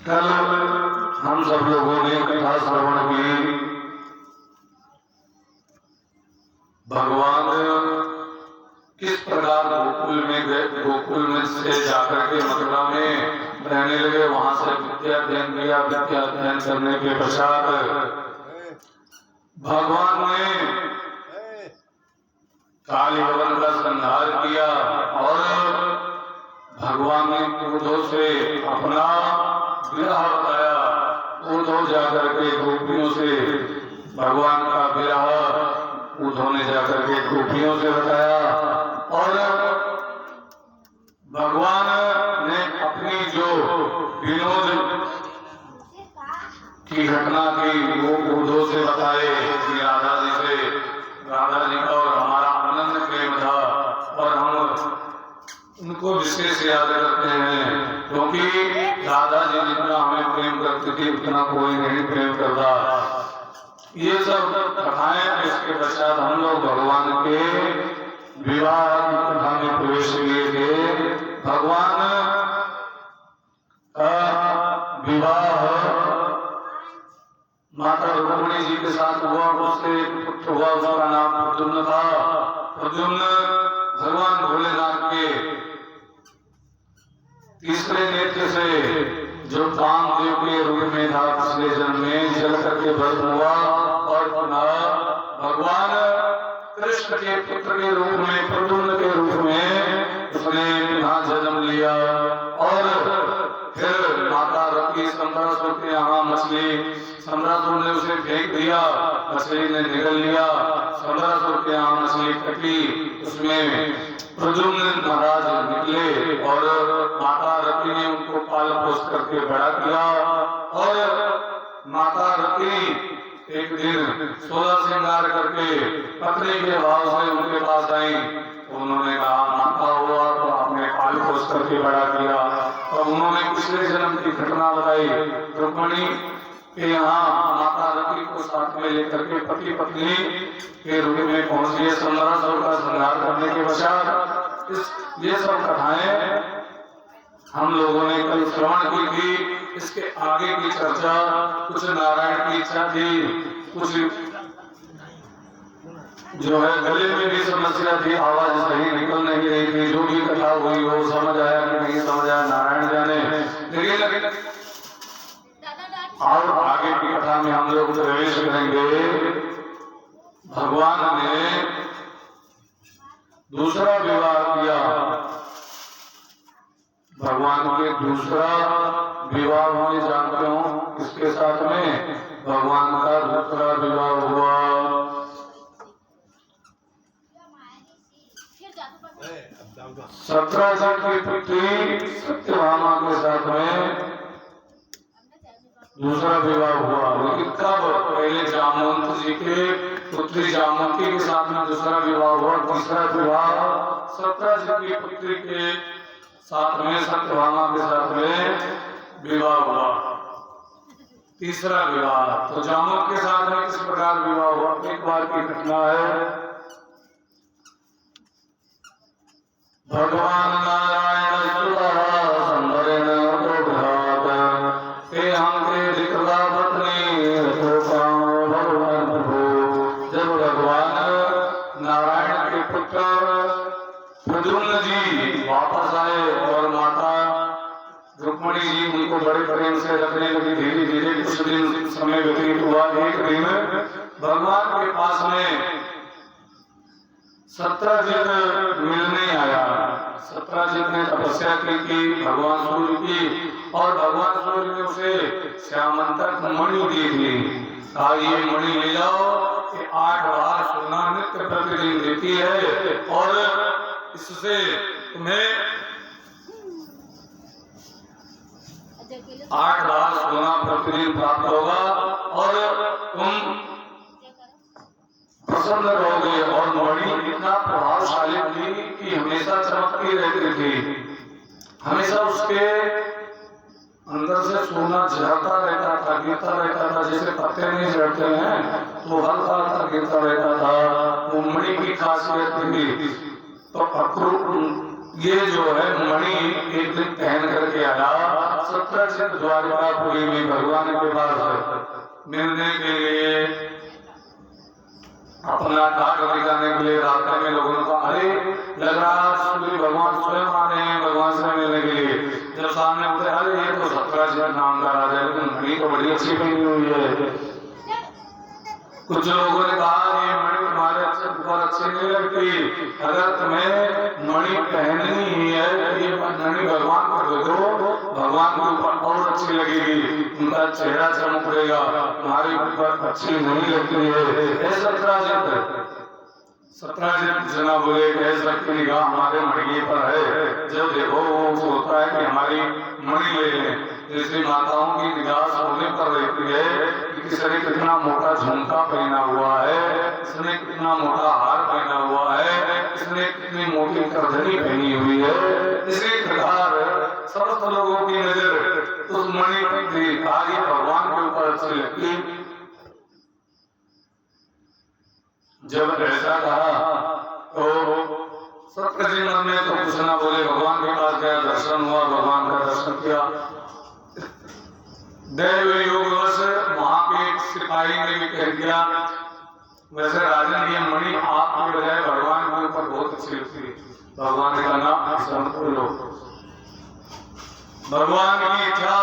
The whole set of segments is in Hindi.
कल हम सब लोगों ने कथा श्रवण की। भगवान किस प्रकार गोकुल में से जाकर के मथुरा में रहने लगे। वहां से विद्या अध्ययन किया। विद्या अध्ययन करने के पश्चात भगवान ने काली हवन का संहार किया और भगवान ने क्रोधों से अपना विरह बताया। क्रोधों जाकर के गोपियों से भगवान का विरह उन्होंने जाकर के गोपियों से बताया और भगवान ने अपनी जो विनोद की घटना की वो क्रोधों से बताए कि राधा जी का और हमारा आनंद प्रेम था और हम उनको विशेष याद करते हैं, क्योंकि राधा जी जितना हमें प्रेम करती थी उतना कोई नहीं प्रेम करता। ये सब कथाएं। इसके पश्चात हम लोग भगवान के विवाह की कथा में प्रवेश किए थे। भगवान का विवाह माता रुक्मिणी जी के साथ हुआ। उससे पुत्र हुआ, उसका नाम प्रद्युम्न था। प्रद्युम्न भगवान भोलेनाथ के तीसरे नेत्र से जो कामदेव के रूप में था पिछले जन्म में जल करके भस्म हुआ और पुनः भगवान कृष्ण के पुत्र के रूप में प्रद्युम्न के रूप में उसने पुनः जन्म लिया। और फिर माता रखी संबरासुर के यहाँ मछली, संबरासुर ने उसे फेंक दिया, मछली ने निगल लिया। संबरासुर के यहाँ मछली कटी, उसमें प्रद्युम्न महाराज निकले और माता रति ने उनको पाल पोस करके बड़ा किया। और माता रति एक दिन 16 श्रृंगार करके पत्नी के भाव से उनके पास आई। तो उन्होंने कहा माता हुआ तो आपने पाल पोस करके बड़ा किया। और उन्होंने पिछले जन्म की घटना बताई। रुक्मिणी के यहाँ माता रति को साथ में लेकर के पति पत्नी के रूप में पहुंची। संबरासुर का संहार करने के पश्चात ये सब कथाएं हम लोगों ने कल श्रवण की थी। इसके आगे की चर्चा कुछ नारायण की इच्छा थी, कुछ जो है गले में भी समस्या थी, आवाज सही निकल नहीं रही थी। जो भी कथा हुई वो समझ आया कि नहीं समझ आया नारायण जाने। लेकिन और आगे की कथा में हम लोग प्रवेश करेंगे। भगवान ने दूसरा विवाह किया। भगवान के दूसरा विवाह होने जानते हो किसके साथ में? भगवान का दूसरा विवाह हुआ 17 साल की पुत्री सत्यभामा के साथ में दूसरा विवाह हुआ। लेकिन कब? पहले जामवंत जी के पुत्री जामवंती के साथ में दूसरा विवाह हुआ। तीसरा विवाह 17 जी की पुत्री के साथ में सत्यभामा के साथ में विवाह हुआ। तीसरा विवाह तो जामवंत के साथ में किस प्रकार विवाह हुआ? एक बार की घटना है। भगवान नारायण संभरेण जब भगवान नारायण के पुत्र प्रद्युम्न जी वापस आए और माता रुक्मिणी जी उनको बड़े प्रेम से रखने लगी। धीरे धीरे कुछ दिन समय व्यतीत हुआ। एक दिन भगवान के पास में सत्यजित मिलने आया। सत्यजित ने तपस्या की थी भगवान सूर्य की और भगवान सूर्य ने उसे श्यामंतक मणि दी थी। कहा ये मणि ले जाओ, ये 8 बार सोना नित्य प्रतिदिन देती है और इससे तुम्हें 8 बार सोना प्रतिदिन प्राप्त होगा और तुम प्रसन्न रहोगे। और मणि इतना प्रभावशाली थी कि हमेशा चमकती रहती थी। हमेशा उसके अंदर से सोना झरता रहता था, गिरता रहता था। जैसे पत्ते नहीं झड़ते हैं तो हल्का हल्का गिरता रहता था। वो मणि की खासियत थी। तो ये जो है मणि एक दिन पहन करके आया। 17 सत्राजित द्वारकापुरी में भगवान के पास मिलने के लिए अपना कार्य दिखाने के लिए रास्ते में लोगों को अरे लग रहा सूर्य भगवान स्वयं आ रहे हैं भगवान से मिलने के लिए। जब सामने उतरे अरे ये तो सत्राजित नाम का राजा है, लेकिन घड़ी तो बड़ी अच्छी पहनी हुई है। कुछ लोगों ने कहा ये मणि तुम्हारे ऊपर अच्छी नहीं लगती, अगर तुम्हें मणि पहननी ही है ये मणि भगवान को दे दो, भगवान के ऊपर और अच्छी लगेगी, उनका चेहरा चमक पड़ेगा, तुम्हारे ऊपर अच्छी नहीं लगती है। सत्राजित जना बोले ऐसा की निगाह हमारे मणि पर है, जब देखो वो सोचता है कि हमारी मणि ले लें। जैसे माताओं की निगाह सोने पर रहती है कि किसने कितना मोटा झुमका पहना हुआ है, किसने कितना मोटा हार पहना हुआ है, किसने कितनी मोटी करधनी पहनी हुई है, इसी प्रकार समस्त लोगों की नजर उस मणि की कार्य भगवान के ऊपर अच्छी लगती। जब ऐसा कहा तो सत्यजी मन ने तो कुछ ना बोले, भगवान के पास गया, दर्शन हुआ, भगवान का दर्शन किया। दैव योगवश वहां के सिपाही ने भी कह दिया वैसे राजन ये मणि आपके बजाय भगवान के ऊपर बहुत अच्छी लगती है। भगवान ने कहा समझ लो। भगवान की इच्छा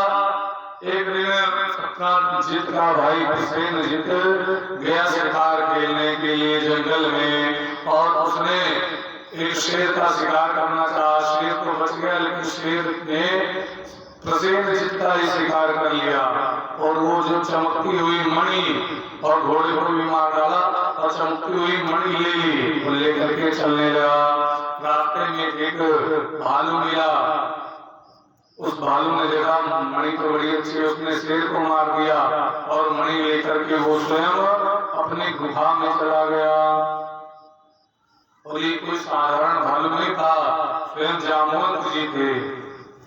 एक दिन सत्राजित का भाई सेनजीत गया शिकार खेलने के लिए जंगल में, और उसने एक शेर का शिकार करना चाहा, शेर तो बच गया लेकिन शेर ने प्रसेनजीत का ही शिकार कर लिया, और वो जो चमकती हुई मणि और घोड़े को भी मार डाला और चमकती हुई मणि ले ली, वो लेकर के चलने लगा। रास्ते में एक भालू मिला, उस भालू ने देखा मणि तो बड़ी अच्छी है, उसने शेर को मार दिया और मणि लेकर के वो स्वयं अपनी गुफा में चला गया। और ये कोई साधारण भालू नहीं था, स्वयं जामवंत जी थे।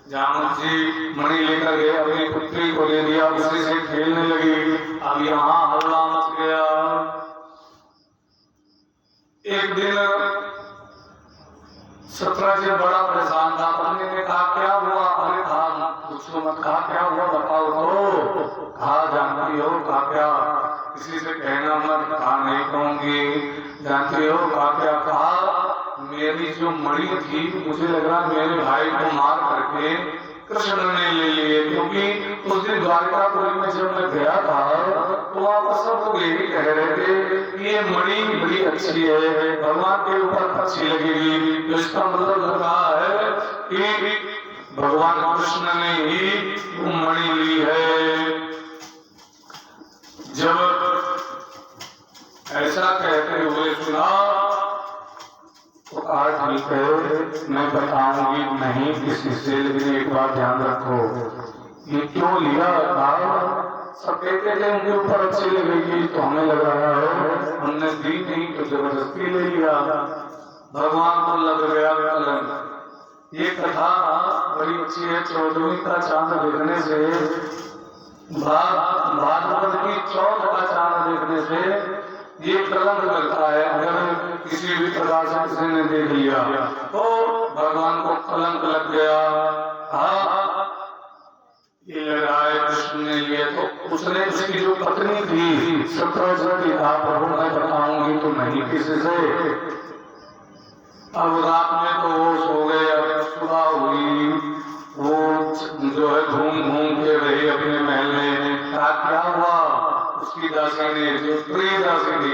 जामवंत जी मणि लेकर गए, अपनी पुत्री को ले लिया, उसी से खेलने लगी। अब यहाँ हल्ला मच गया। एक दिन सत्राजित बड़ा परेशान था, पत्नी ने कहा क्या हुआ? अरे कहा पूछो मत, कहा क्या हुआ बताओ तो। कहा जानती हो? कहा क्या? किसी से कहना मत। कहा नहीं कहूंगी। जानती हो? कहा क्या? कहा मेरी जो मणि थी मुझे लग रहा मेरे भाई को मार करके कृष्ण ने ले लिए, क्योंकि उस दिन द्वारकापुरी में जब मैं गया था तो वहां पर सब लोग यही कह रहे थे कि ये मणि बड़ी अच्छी है, भगवान के ऊपर अच्छी लगेगी। तो इसका मतलब लग रहा है कि भगवान कृष्ण ने ही वो मणि ली है। जब ऐसा कहते हुए सुना तो कहा ठीक है मैं बताऊंगी नहीं किसी से, लेकिन एक बात ध्यान रखो ये क्यों लिया। सब कहते थे उनके ऊपर अच्छी लगेगी, तो हमें लग रहा है हमने दी नहीं तो जबरदस्ती ले लिया। भगवान को लग गया कलंक। ये कथा बड़ी अच्छी है। 14वीं का चांद देखने से, भाद्रपद की 14 का चांद देखने से ये कलंक लगता है। अगर किसी भी प्रकार से किसी ने देख लिया तो भगवान को कलंक लग गया। हाँ ये लग रहा है कृष्ण ने लिए, तो उसने उसकी जो पत्नी थी सत्राजित की कहा प्रभु मैं बताऊंगी तो नहीं किसी से। अब रात में तो वो सो गए। अब सुबह हुई, वो जो है घूम घूम के रही अपने महल में। कहा क्या हुआ? उसकी दासी ने, जो प्रिय दासी थी,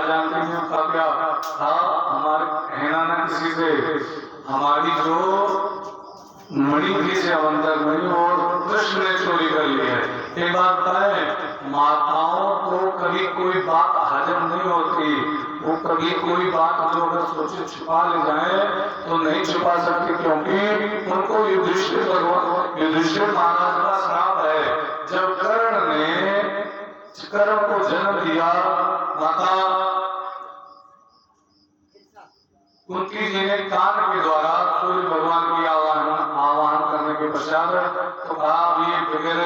जानती हूँ का क्या? हाँ हमारे कहना ना किसी से, हमारी जो मणि थी से अवंतर मणि और कृष्ण ने चोरी कर ली है। एक बात बताएं, माताओं को कभी कोई बात हजम नहीं होती, वो कभी कोई बात जो अगर सोचे छुपा ले जाए तो नहीं छुपा सकती, क्योंकि उनको युधिष्ठिर महाराज का श्राप है। जब कर्ण ने कर्ण को जन्म दिया, माता कुंती जी ने कान के द्वारा सूर्य भगवान की आह्वान करने के पश्चात तो कहा ये बगैर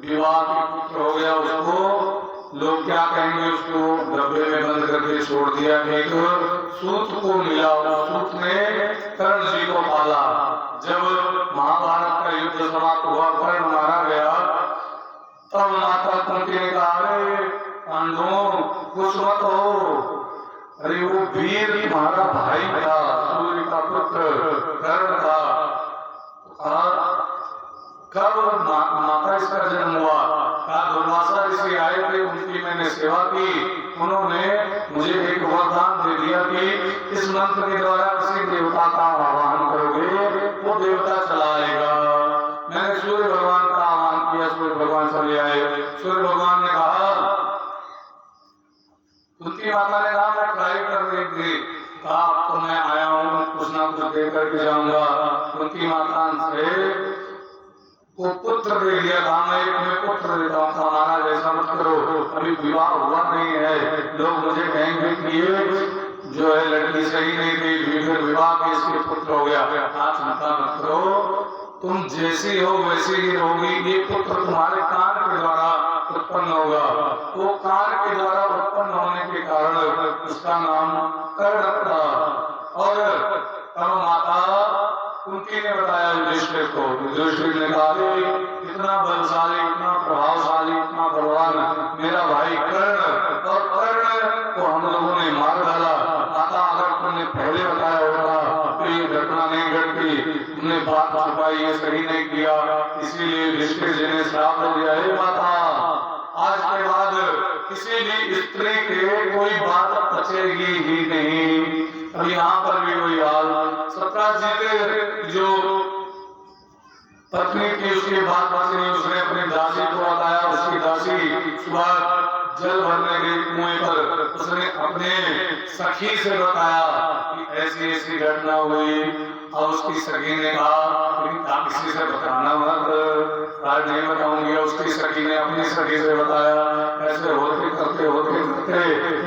विवाह के पुत्र हो गया, उसको लोग क्या कहेंगे? उसको डब्बे में बंद करके छोड़ दिया। एक सूत को मिला, उस सूत ने कर्ण जी को पाला। जब महाभारत का युद्ध समाप्त हुआ, कर्ण मारा वीर तुम्हारा भाई था, सूर्य का पुत्र कर्ण था। कब माता इसका जन्म हुआ? दुर्वासा ऋषि आए थे, उनकी मैंने सेवा की। उन्होंने मुझे एक वरदान दे दिया कि इस मंत्र के द्वारा किसी देवता का आह्वान करोगे वो देवता चला आएगा। मैंने सूर्य भगवान का आह्वान किया, सूर्य भगवान चले आए। सूर्य भगवान ने कहा, उनकी माता ने कहा मैं ट्राई कर रही थी, कहा तो मैं आया हूँ, कुछ ना कुछ दे करके जाऊंगा। उनकी माता से को पुत्र दे दिया था, मैं एक पुत्र देता हूँ, हमारा जैसा मत करो, अभी विवाह हुआ नहीं है। लोग मुझे कहेंगे कि ये जो है लड़की सही नहीं थी, फिर विवाह के इसके पुत्र हो गया। आज चिंता मत करो, तुम जैसी हो वैसी ही रहोगी। ये पुत्र तुम्हारे कान के द्वारा उत्पन्न होगा। वो कान के द्वारा उत्पन्न होने के कारण उसका नाम कर्ण पड़ा। और तब माता कुंती ने बताया युधिष्ठिर को। युधिष्ठिर ने कहा इतना बलशाली, इतना प्रभावशाली, इतना बलवान मेरा भाई कर्ण, और कर्ण को हम लोगों ने मार डाला। माता अगर तुमने पहले बताया होता तो ये घटना नहीं घटती, तुमने बात छुपाई, ये सही नहीं किया। इसीलिए युधिष्ठिर जी ने श्राप दिया, हे माता आज के बाद किसी भी स्त्री के कोई बात बचेगी ही नहीं। अब यहाँ पर भी वही हाल, सत्राजित के जो पत्नी की उसकी बात बची, उसने अपनी दासी को बताया। उसकी दासी सुबह जल भरने गई कुएं पर, उसने अपने सखी से बताया कि ऐसी ऐसी घटना हुई। और उसकी सखी ने कहा किसी से बताना मत, आज नहीं बताऊंगी। उसकी सखी ने अपनी सखी से बताया। ऐसे होते करते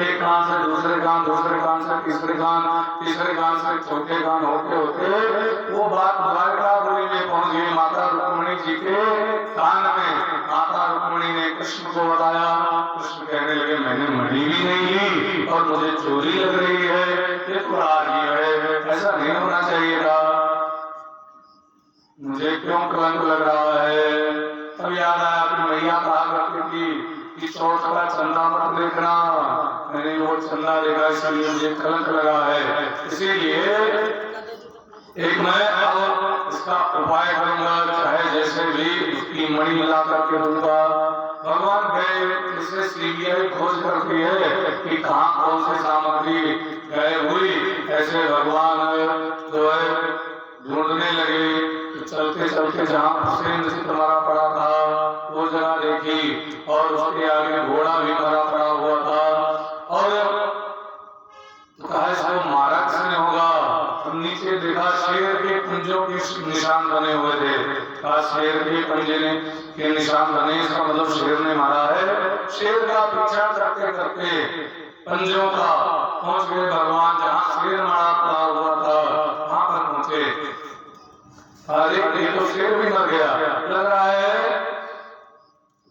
एक कान से दूसरे कान, दूसरे कान से तीसरे कान, तीसरे कान से चौथे कान होते होते वो बात द्वारकापुरी में पहुंच गई, माता रुक्मिणी जी के कान में। माता रुक्मिणी ने कृष्ण को बताया। कृष्ण कहने लगे मैंने मणि भी नहीं ली और मुझे चोरी लग रही है, ये तो रागी है, ऐसा नहीं होना चाहिए था, मुझे क्यों कलंक लग रहा है। तब याद आया कि मैया कहा करती थी कि चौथ का चंदा मत देखना, मैंने वो चंदा देखा इसलिए मुझे कलंक लगा है। इसीलिए एक मैं अब इसका उपाय करूंगा, चाहे जैसे भी उसकी मणि मिला करके दूंगा। भगवान गए, जिससे सीबीआई खोज करती है कि कहाँ कौन सी सामग्री गायब हुई, ऐसे भगवान जो है ढूंढने लगे। चलते चलते जहाँ सेंद्र मरा पड़ा था वो जगह देखी, और उसके आगे घोड़ा भी मरा पड़ा हुआ था। और तो कहा इसको मारा किसने होगा? तो नीचे देखा शेर के पंजों के निशान बने हुए थे। कहा शेर के पंजे के निशान बने, इसका मतलब शेर ने मारा है। शेर का पीछा करते करते पंजों का पहुंच गए भगवान, जहाँ शेर मारा पड़ा हुआ था वहां पर पहुंचे। अरे ये तो शेर भी मर गया लग रहा है।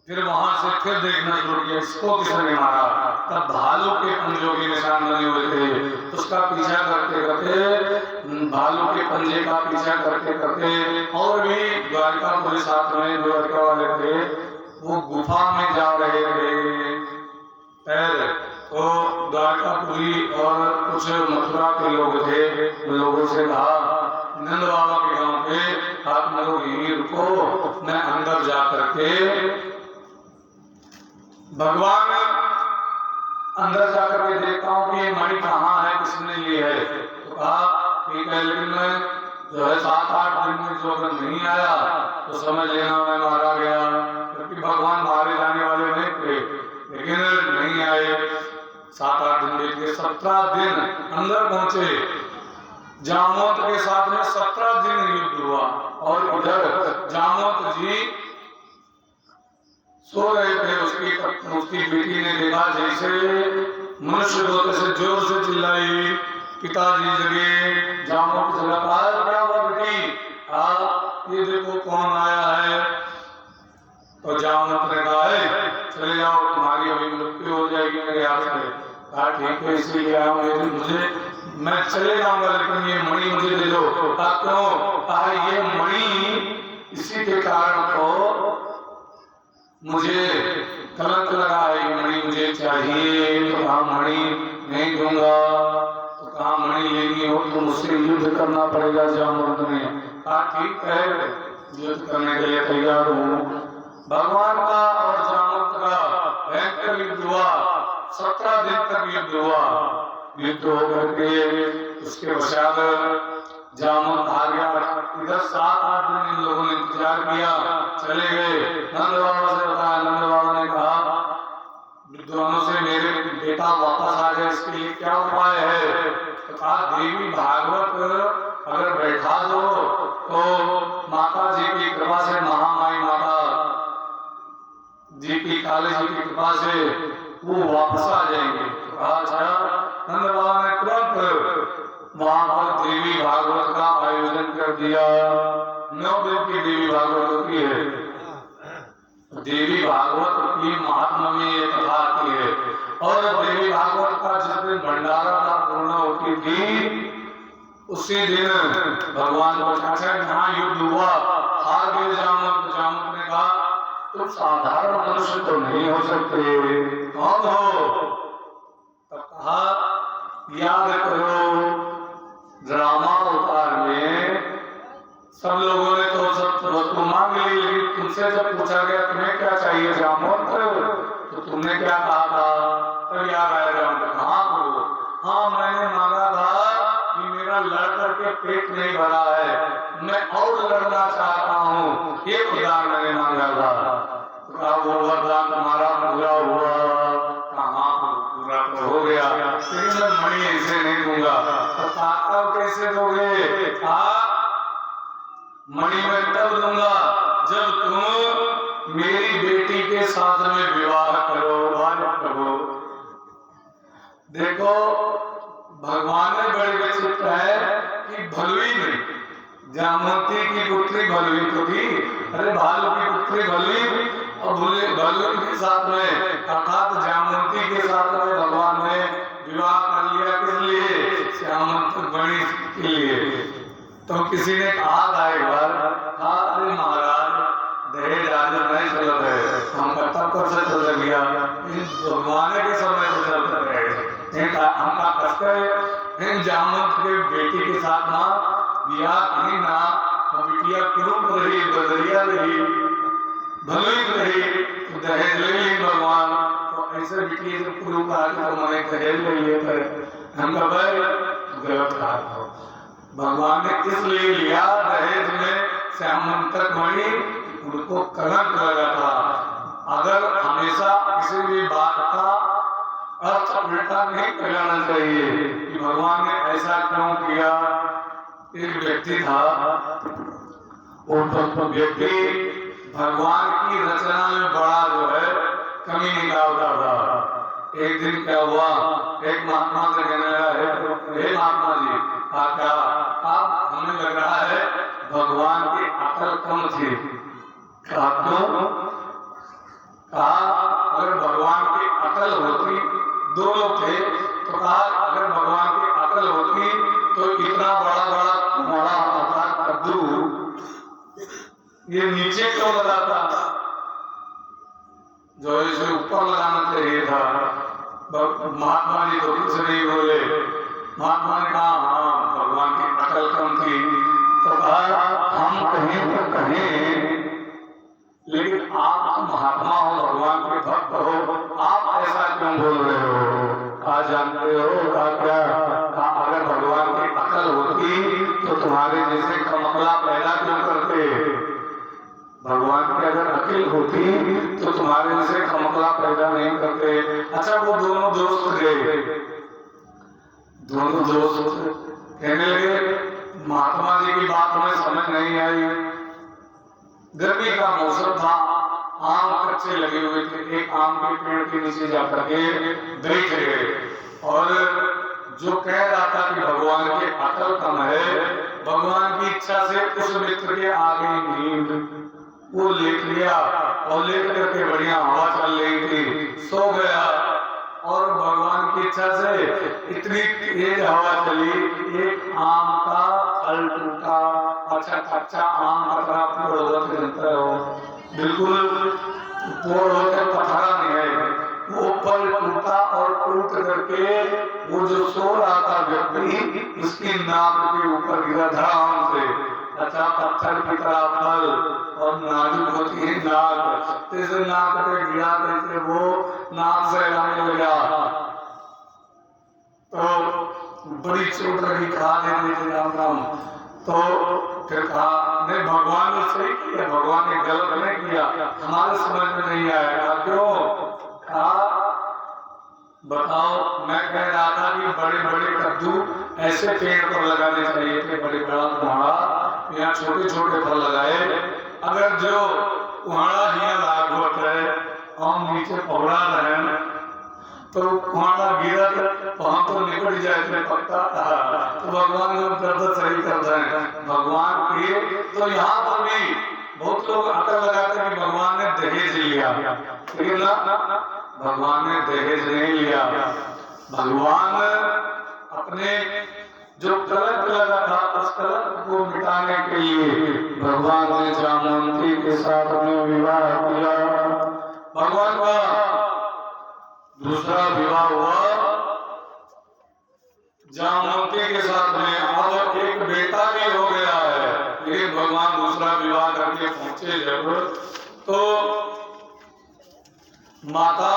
फिर वहां से फिर देखना शुरू किया, इसको किसने मारा? तब भालू के पंजों के निशान बने हुए थे। उसका पीछा करते करते, भालू के पंजे का पीछा करते करते, और भी द्वारकापुरी साथ में द्वारका वाले थे, वो गुफा में जा रहे थे। तो द्वारकापुरी और कुछ मथुरा के लोग थे, उन लोगों से कहा नंद बाबा के गांव पे आप लोग यहीं रुको, मैं अंदर जा करके भगवान अंदर जाकर के देखता हूँ कि ये मणि कहाँ है, किसने ली है। तो कहा ठीक है, लेकिन मैं जो है 7-8 दिन में जो अगर नहीं आया तो समझ लेना मैं मारा गया, क्योंकि भगवान मारे जाने वाले नहीं थे। लेकिन नहीं आए, 7-8 दिन बीत गए, 17 दिन अंदर पहुंचे। जामवंत के साथ में 17 दिन युद्ध हुआ, और उधर जामवंत जी सो रहे थे। उसकी बेटी ने देखा, जैसे मनुष्य होते से जोर से चिल्लाई, पिताजी जगे। जामवंत जगा, क्या हुआ बेटी? ये देखो कौन आया है। तो जामवंत ने कहा चले जाओ, तुम्हारी अभी मृत्यु हो जाएगी मेरे हाथ से। कहा ठीक है, इसीलिए आया हूँ, मुझे मैं चले जाऊंगा, लेकिन ये मणि मुझे दे दो। क्यों? कहा ये मणि इसी के कारण तो मुझे कलंक लगा है, ये मणि मुझे चाहिए। तो कहा मणि नहीं दूंगा। राजधानी लेनी हो तो मुझसे युद्ध करना पड़ेगा। जामवंत ने कहा ठीक है, युद्ध करने के लिए तैयार हूँ। भगवान का और जामवंत का भयंकर युद्ध हुआ। 17 दिन तक युद्ध हुआ। युद्ध होकर के उसके पश्चात जामवंत हार गया। इधर 7-8 दिन इन लोगों ने इंतजार किया, चले गए। नंद बाबा से बताया, नंद बाबा ने कहा विद्वानों से मेरे बेटा वापस आ जाए, इसके लिए क्या उपाय है? तो कहा देवी भागवत अगर बैठा दो तो माता जी की कृपा से, महामाई माता जी की, काली जी की कृपा से वो वापस आ जाएंगे। तो कहा अच्छा। नंद बाबा ने तुरंत वहां पर देवी भागवत का आयोजन कर दिया। 9 दिन की देवी भागवत होती है। देवी भागवत की महात्मा में ये कथा आती है। और देवी भागवत का जिस दिन भंडारा का पूर्ण होती थी, उसी दिन भगवान को अच्छा यहाँ युद्ध हुआ, हार गए जामवंत। जामवंत ने कहा तुम साधारण मनुष्य तो नहीं हो सकते, कौन हो? तब कहा याद करो ड्रामा अवतार में सब लोगों ने तो सब वस्तु मांग ली, लेकिन तुमसे जब पूछा गया तुम्हें क्या चाहिए जामवंत, तो तुमने क्या कहा था? तब याद आया जामवंत, हाँ प्रभु, हाँ मैंने मांगा था कि मेरा लड़ करके पेट नहीं भरा है, मैं और लड़ना चाहता हूँ, ये वरदान मैंने मांगा था। तो कहा वो वरदान तुम्हारा पूरा हुआ? कहाँ पूरा तो हो गया, लेकिन मैं मणि ऐसे नहीं दूंगा। तो ताकत कैसे दोगे? मणि मैं तब दूंगा जब तुम मेरी बेटी के साथ में विवाह करो। प्रभु देखो भगवान ने बड़े विचित्र है कि भलवी में जामवंती की पुत्री भलवी तो थी, अरे भालू की पुत्री भलवी, और भलवी के साथ में अर्थात जामवंती के साथ में भगवान ने विवाह कर लिया। किस लिए? श्यामवंत मणि के लिए। तो किसी ने कहा था एक बार, अरे महाराज दहेज आज नहीं चलता है, हम तब कब से चल गया, भगवान के समय से चलता रहे। हमका कष्ट है जामवंत के बेटी के साथ ना बिया कहीं ना, बिटिया कुरूप रही, बदरिया रही, भलुक रही, तो दहेज ले ली भगवान। तो ऐसे बिटिया से कुरूप आके तो मैंने दहेज ले लिया। हमका भाई गलत कहा, भगवान ने किस लिए लिया दहेज में श्यामवंत मणि? उनको कलंक लगा था। अगर हमेशा किसी भी बात का अर्थ उल्टा नहीं लगाना चाहिए कि भगवान ने ऐसा क्यों किया। एक व्यक्ति था, वो व्यक्ति भगवान की रचना में बड़ा जो है कमी निकालता था। एक दिन क्या हुआ, एक महात्मा से कहने लगा, हे महात्मा जी, क्या आप हमें लग रहा है भगवान की अकल कम थी? कहा क्यों? कहा अगर भगवान की अकल होती, 2 लोग थे, तो कहा अगर भगवान की अकल होती तो इतना बड़ा बड़ा कद्दू ये नीचे क्यों लगाता, जो इसे ऊपर लगाना चाहिए था। महात्मा जी तो कुछ नहीं बोले। महात्मा ने कहा हाँ भगवान की अकल कम थी। तो कहा हम कहीं तो कहें, लेकिन आप महात्मा हो, भगवान के भक्त हो, आप ऐसा क्यों बोल रहे हो? आज जानते हो क्या? अगर भगवान की अकल होती तो तुम्हारे जैसे कमकला पैदा क्यों करते? भगवान की अगर अकल होती तो तुम्हारे जैसे कमकला पैदा नहीं करते। अच्छा वो दोनों दोस्त गए, दोनों दोस्त कहने लगे महात्मा जी की बात हमें समझ नहीं आई। गर्मी का मौसम था, आम कच्चे लगे हुए थे, एक आम के पेड़ के नीचे जाकर के बैठ गए और जो कह रहा था कि भगवान की अकल कम है, भगवान की इच्छा से उस मित्र के आगे नींद वो लेट लिया और लेट करके बढ़िया हवा चल रही थी, सो गया। और भगवान की इच्छा से इतनी तेज हवा चली, एक आम का फल टूटा। अच्छा कच्चा आम का पेड़ होता हो, बिल्कुल पेड़ होते पथरा नहीं है, वो फल टूटा और टूट करके वो जो सो रहा था व्यक्ति उसकी नाक के ऊपर गिरा धड़ाम से। अच्छा, पत्थर की तरह फल और नाजुक होती है नाक, इस नाक पे गिरा करके वो नाक से लाने लगा तो बड़ी चोट लगी, खा लेने राम राम। तो फिर कहा नहीं, भगवान ने सही किया, भगवान ने गलत नहीं किया, हमारे समझ में नहीं आया। क्यों? कहा बताओ, मैं कह रहा था कि बड़े बड़े कद्दू ऐसे पेड़ पर लगाने चाहिए थे, बड़े बड़ा कुहाड़ा, यहाँ छोटे छोटे फल लगाए। अगर जो कुहाड़ा ही लाग होता है और नीचे पौड़ा रहे तो कुहाड़ा गिरा तो हम तो निकल जाए पक्का। तो भगवान को दर्द सही कर रहे हैं भगवान के। तो यहाँ पर भी बहुत लोग अकल लगाते हैं कि भगवान ने दहेज लिया, लेकिन ना, भगवान ने दहेज नहीं लिया। भगवान अपने जो कलंक लगा था उस कलंक को मिटाने के लिए भगवान ने जामवंती के साथ में विवाह किया। भगवान का दूसरा विवाह हुआ जामवंती के साथ में, अब एक बेटा भी हो गया है। लेकिन भगवान दूसरा विवाह करके पहुंचे जब, तो माता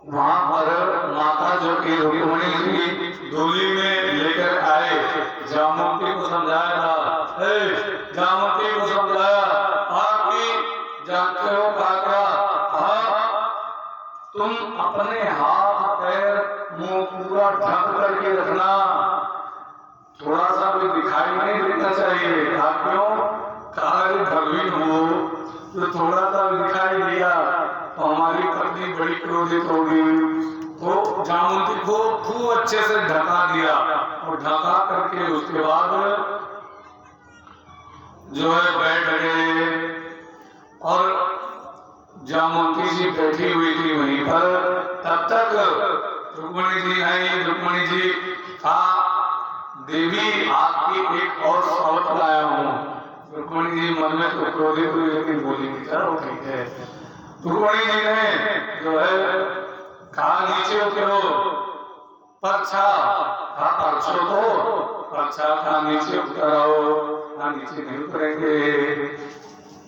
वहां पर माता जो कि रुक्मिणी जी डोली में लेकर आए, जामवंती को समझाया था, जामवंती को समझाया आपकी जानते हो काका, तुम अपने हाथ पैर मुंह पूरा ढक करके रखना, थोड़ा सा भी दिखाई नहीं देना चाहिए। क्यों? कहा भगवीन हो तो थोड़ा सा दिखाई दिया तो हमारी पत्नी बड़ी क्रोधित होगी। तो जामवंती को खूब अच्छे से ढका दिया और ढका करके उसके बाद जो है बैठ गए और जामवंती जी बैठी हुई थी वहीं पर। तब तक रुक्मिणी जी आई। रुक्मिणी जी देवी आपकी एक और सौत लाया हूँ। रुक्मिणी जी मन में तो क्रोधित हुई, लेकिन बोली चलो ठीक है। रुक्मिणी जी ने जो है कहा नीचे उतरो, परछा कहा परछो तो, परछा कहा नीचे उतर आओ, कहा नीचे नहीं उतरेंगे,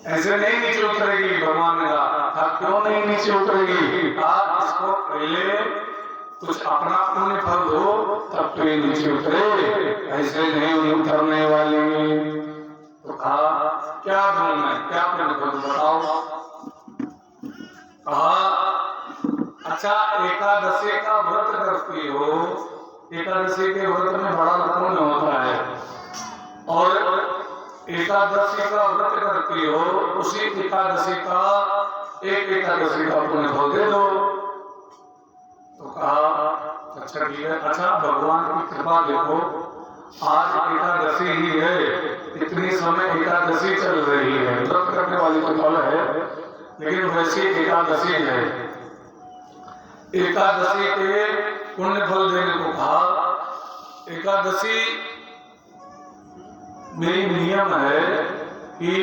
ऐसे नहीं नीचे उतरेगी। भगवान ने कहा क्यों नहीं नीचे उतरेगी? कहा इसको पहले कुछ अपना पुण्य फल दो तब तो ये नीचे उतरे, ऐसे नहीं उतरने वाली। तो कहा क्या दूं मैं, क्या पुण्य फल बताओ? कहा अच्छा, एकादशी का व्रत करती हो, एकादशी के व्रत में बड़ा पुण्य होता है, और एकादशी का व्रत करती हो, उसी एकादशी का एक एकादशी का पुण्य फल दे दो। तो कहा अच्छा ठीक है। अच्छा, भगवान की कृपा देखो, आज एकादशी ही है, इतनी समय एकादशी चल रही है, व्रत करने वाली तो फल है, लेकिन वैसी एकादशी है। एकादशी के पुण्य फल देने को कहा। एकादशी में नियम है कि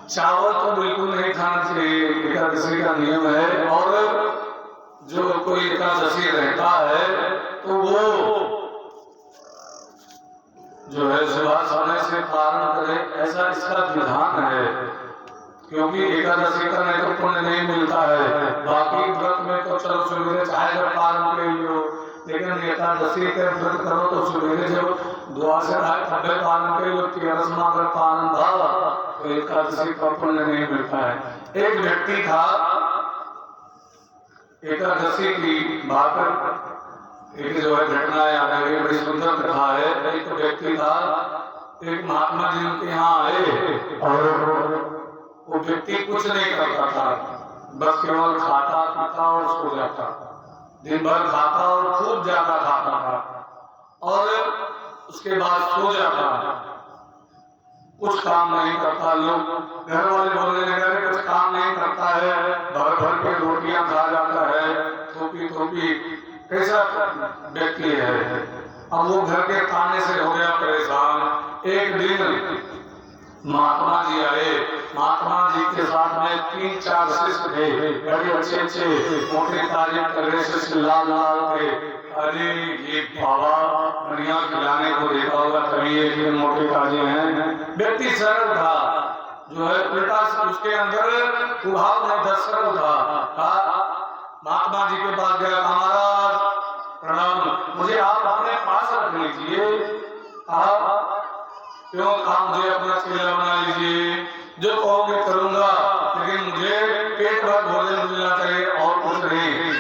चावल तो बिल्कुल नहीं खाना चाहिए, एकादशी का नियम है। और जो कोई एकादशी रहता है तो वो जो है सुबह समय से पारण करे, ऐसा इसका विधान है। क्योंकि एकादशी करने को पुण्य नहीं मिलता है, बाकी व्रत में तो चलो सवेरे चाहे जब पारण कर लो, लेकिन एकादशी के व्रत करो तो सवेरे जब दुआ से खब्बे पालन कर लो, तेरसवां अगर पालन था तो एकादशी का पुण्य नहीं मिलता है। एक व्यक्ति था, एकादशी की बात एक जो है घटना याद आ गई, बड़ी सुंदर कथा है। एक व्यक्ति था, एक महात्मा जी उनके यहाँ आए और वो व्यक्ति कुछ नहीं करता था, बस केवल खाता पीता और सो जाता, दिन भर खाता और खूब ज्यादा खाता था और उसके बाद सो जाता, कुछ काम नहीं करता। लोग घर वाले बोलने लगे कुछ काम नहीं करता है, भर भर के रोटियां खा जाता है, थोपी थोपी, कैसा व्यक्ति है। अब वो घर के खाने से हो गया परेशान। एक दिन महात्मा जी आए महात्मा जी के साथ में 3-4 शिष्य थे, बड़े अच्छे मोटे ताजे तगड़े शिष्य, लाल थे। अरे ये बाबा बढ़िया खिलाने को देखा होगा तभी ये मोटे ताजे हैं। व्यक्ति सरल था, जो है उल्टा उसके अंदर उभाव नहीं था, सरल था। महात्मा जी के पास गया, महाराज प्रणाम, मुझे आप अपने पास रख लीजिए, आप क्यों आप मुझे अपना चेला बना लीजिए, जो कहोगे करूंगा, लेकिन मुझे पेट भर भोजन मिलना चाहिए और कुछ नहीं।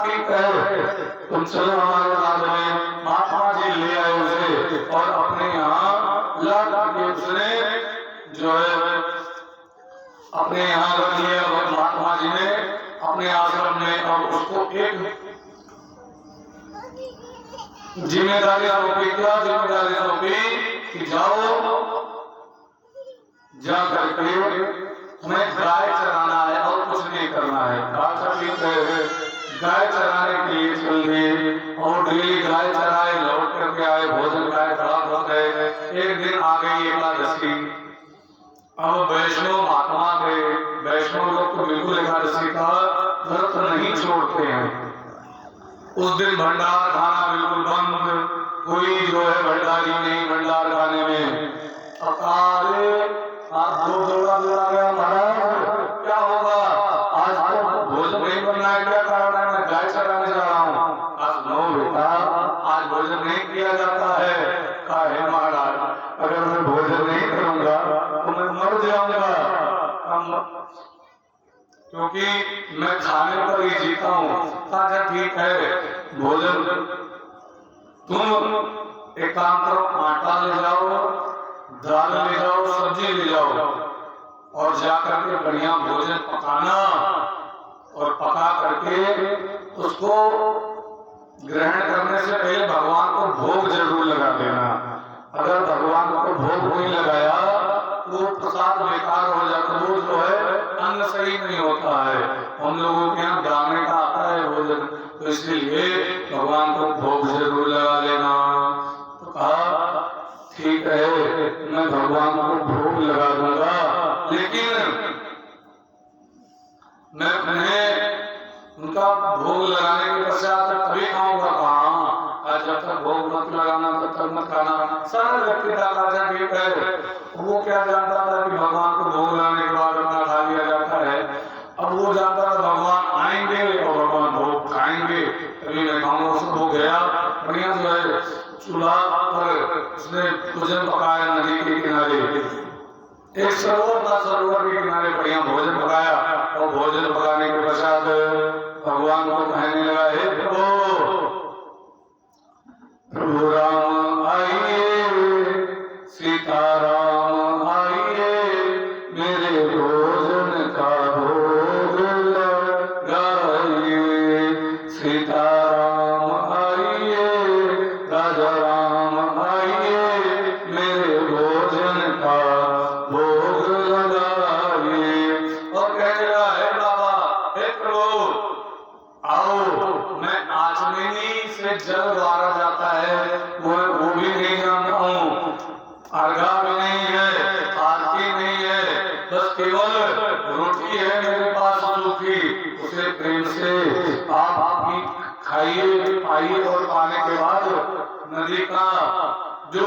ठीक है, तुम चलो हमारे साथ में। महात्मा जी ले आए उसे और अपने यहाँ ला के उसने जो है अपने यहाँ रख लिया। और महात्मा जी ने अपने आश्रम में और उसको एक जिम्मेदारी सौंपी। क्या जिम्मेदारी सौंपी कि जाओ, जा करके तुम्हें गाय चराना है और कुछ नहीं करना है। गाय चराने के लिए चल गए और डेली गाय चराए, लौट करके आए, भोजन खाए, खराब हो गए। एक दिन आ गई एकादशी। अब वैष्णव महात्मा के, वैष्णव लोग तो बिल्कुल एकादशी का व्रत नहीं छोड़ते हैं। उस दिन भंडार खाना बिल्कुल बंद, कोई जो है भंडारी नहीं भंडार खाने में। अरे आप दौड़ा गया, महाराज क्या होगा, आज तो भोजन नहीं बनना है, क्या कारण है, मैं गाय चराने जा रहा हूँ। आज नो बेटा, आज भोजन नहीं किया जाता है। काहे महाराज, अगर मैं भोजन नहीं करूंगा तो मैं मर जाऊंगा, क्योंकि मैं खाने पर ही जीता हूँ। अच्छा ठीक है, भोजन तुम एक काम करो, आटा ले जाओ, दाल ले जाओ, सब्जी ले जाओ और जाकर के बढ़िया भोजन पकाना और पका करके उसको ग्रहण करने से पहले भगवान को भोग जरूर लगा देना। अगर भगवान को भोग नहीं लगाया तो प्रसाद बेकार हो जाता, वो जो है अन्न सही नहीं होता है। हम लोगों के यहाँ दाने का आता है भोजन, तो इसलिए भगवान को भोग जरूर लगा लेना। तो कहा ठीक है, मैं भगवान को भोग लगा दूंगा, लेकिन मैं उन्हें उनका भोग लगाने के पश्चात तभी खाऊंगा। कहाँ, जब तक भोग मत लगाना तब तक मत खाना। सरल व्यक्ति था, ठीक है। वो क्या जानता था कि भगवान को भोग लगाने के बाद अपना खा लिया जाता है। अब वो जानता था भगवान आएंगे और भगवान भोग खाएंगे, तभी मैं खाऊंगा। उसको गया बढ़िया जो है चूल्हा पर उसने भोजन पकाया, नदी के किनारे एक सरोवर था, सरोवर के किनारे बढ़िया भोजन पकाया। और भोजन पकाने के पश्चात भगवान को कहने लगा, हे प्रभु राम आइए, सीताराम आइए, मेरे भोजन का भोग लगाइए। सीताराम आइए, राजा राम आइए, मेरे भोजन का भोग लगाइए। और कहने लगा, हे बाबा, हे प्रभु आओ, मैं आचमनी से जल द्वारा जाता है वो भी नहीं जानता हूँ, अर्घा भी नहीं है, आरती नहीं है, बस केवल रोटी है मेरे पास सूखी, उसे प्रेम से आप भी खाइए, पाइए और पाने के बाद नदी का जो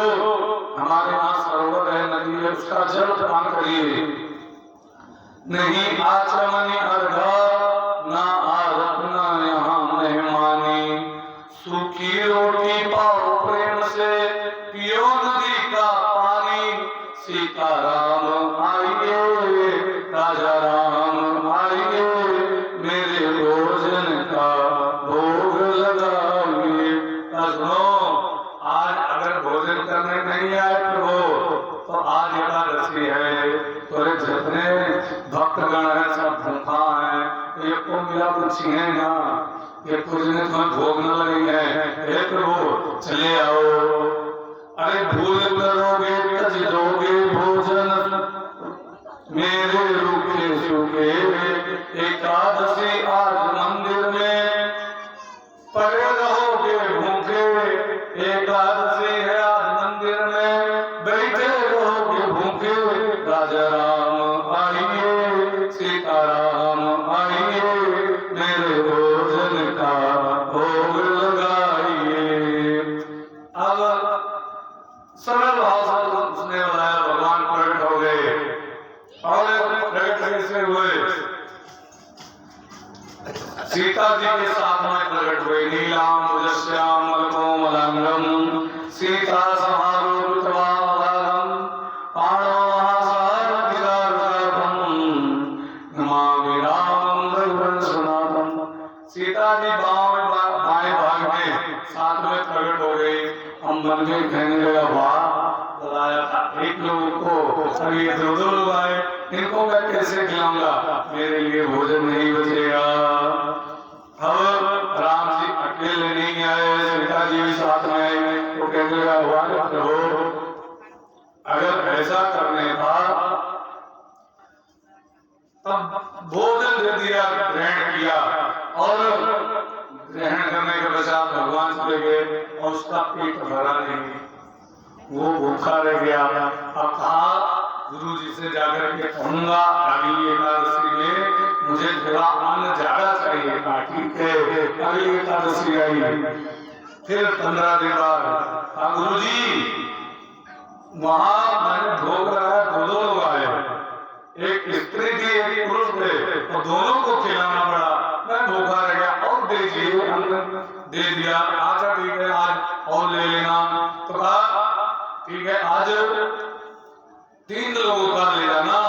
हमारे यहाँ सरोवर है, नदी है, उसका जल पान करिए। नहीं आचमनी अर्घा ना आरतना यहाँ मेहमानी, सूखी रोटी पाओ प्रेम से, पियो नदी का पानी। सीताराम आइए, राजा राम आइए, मेरे भोजन का भोग लगाइए। सुनो, आज अगर भोजन करने नहीं आए प्रभु तो आज एकादशी है, तो जितने भक्तगण है सब भूखा है, तो ये को मिला कुछ है ना, ये कुछ ने तुम्हें भोग न लगी है। हे प्रभु चले आओ, अरे भूल करोगे तज दोगे भोजन, मेरे रूखे सूखे। एकादशी आज मंदिर में पड़े रहोगे भूखे, एकादशी है आज मंदिर में बैठे रहोगे भूखे। राजा राम अब सरल भाव से उसने बताया भगवान प्रकट हो गए और प्रकट कैसे हुए? सीता जी के साथ में प्रकट हुए। नीलाम भुजश्याम मलकोमलांगम सीता समारूढवाम पाणो महासारथिदारुकम नमामि रामं रघुवर सनातन। सीता जी बाएं भाग में साथ में प्रकट हो गई। हम मन में कहने लगा वाह बताया था एक लोगों को, अभी दो लोग आए, इनको मैं कैसे खिलाऊंगा, मेरे लिए भोजन नहीं बचेगा। अब राम जी अकेले नहीं आए, सीता जी भी साथ में आए। तो कहने लगा वाह प्रभु अगर ऐसा करने था तब भोजन दे दिया, ग्रहण किया और ग्रहण करने के पश्चात भगवान चले गए और उसका पेट भरा नहीं, वो भूखा रह गया। अब कहा गुरु जी से जाकर के कहूंगा अगली एकादशी में मुझे थोड़ा अन्न ज्यादा चाहिए था। ठीक है, अगली एकादशी आई, फिर 15 दिन बाद गुरु जी वहां मैंने भोग लगाया, दो लोग आए, एक स्त्री थी एक पुरुष थे, और दोनों को खिलाना पड़ा। मैं भूखा रह गया और दे दे दिया। अच्छा ठीक है आज और ले लेना। तो कहा ठीक है आज 3 लोगों का ले जाना,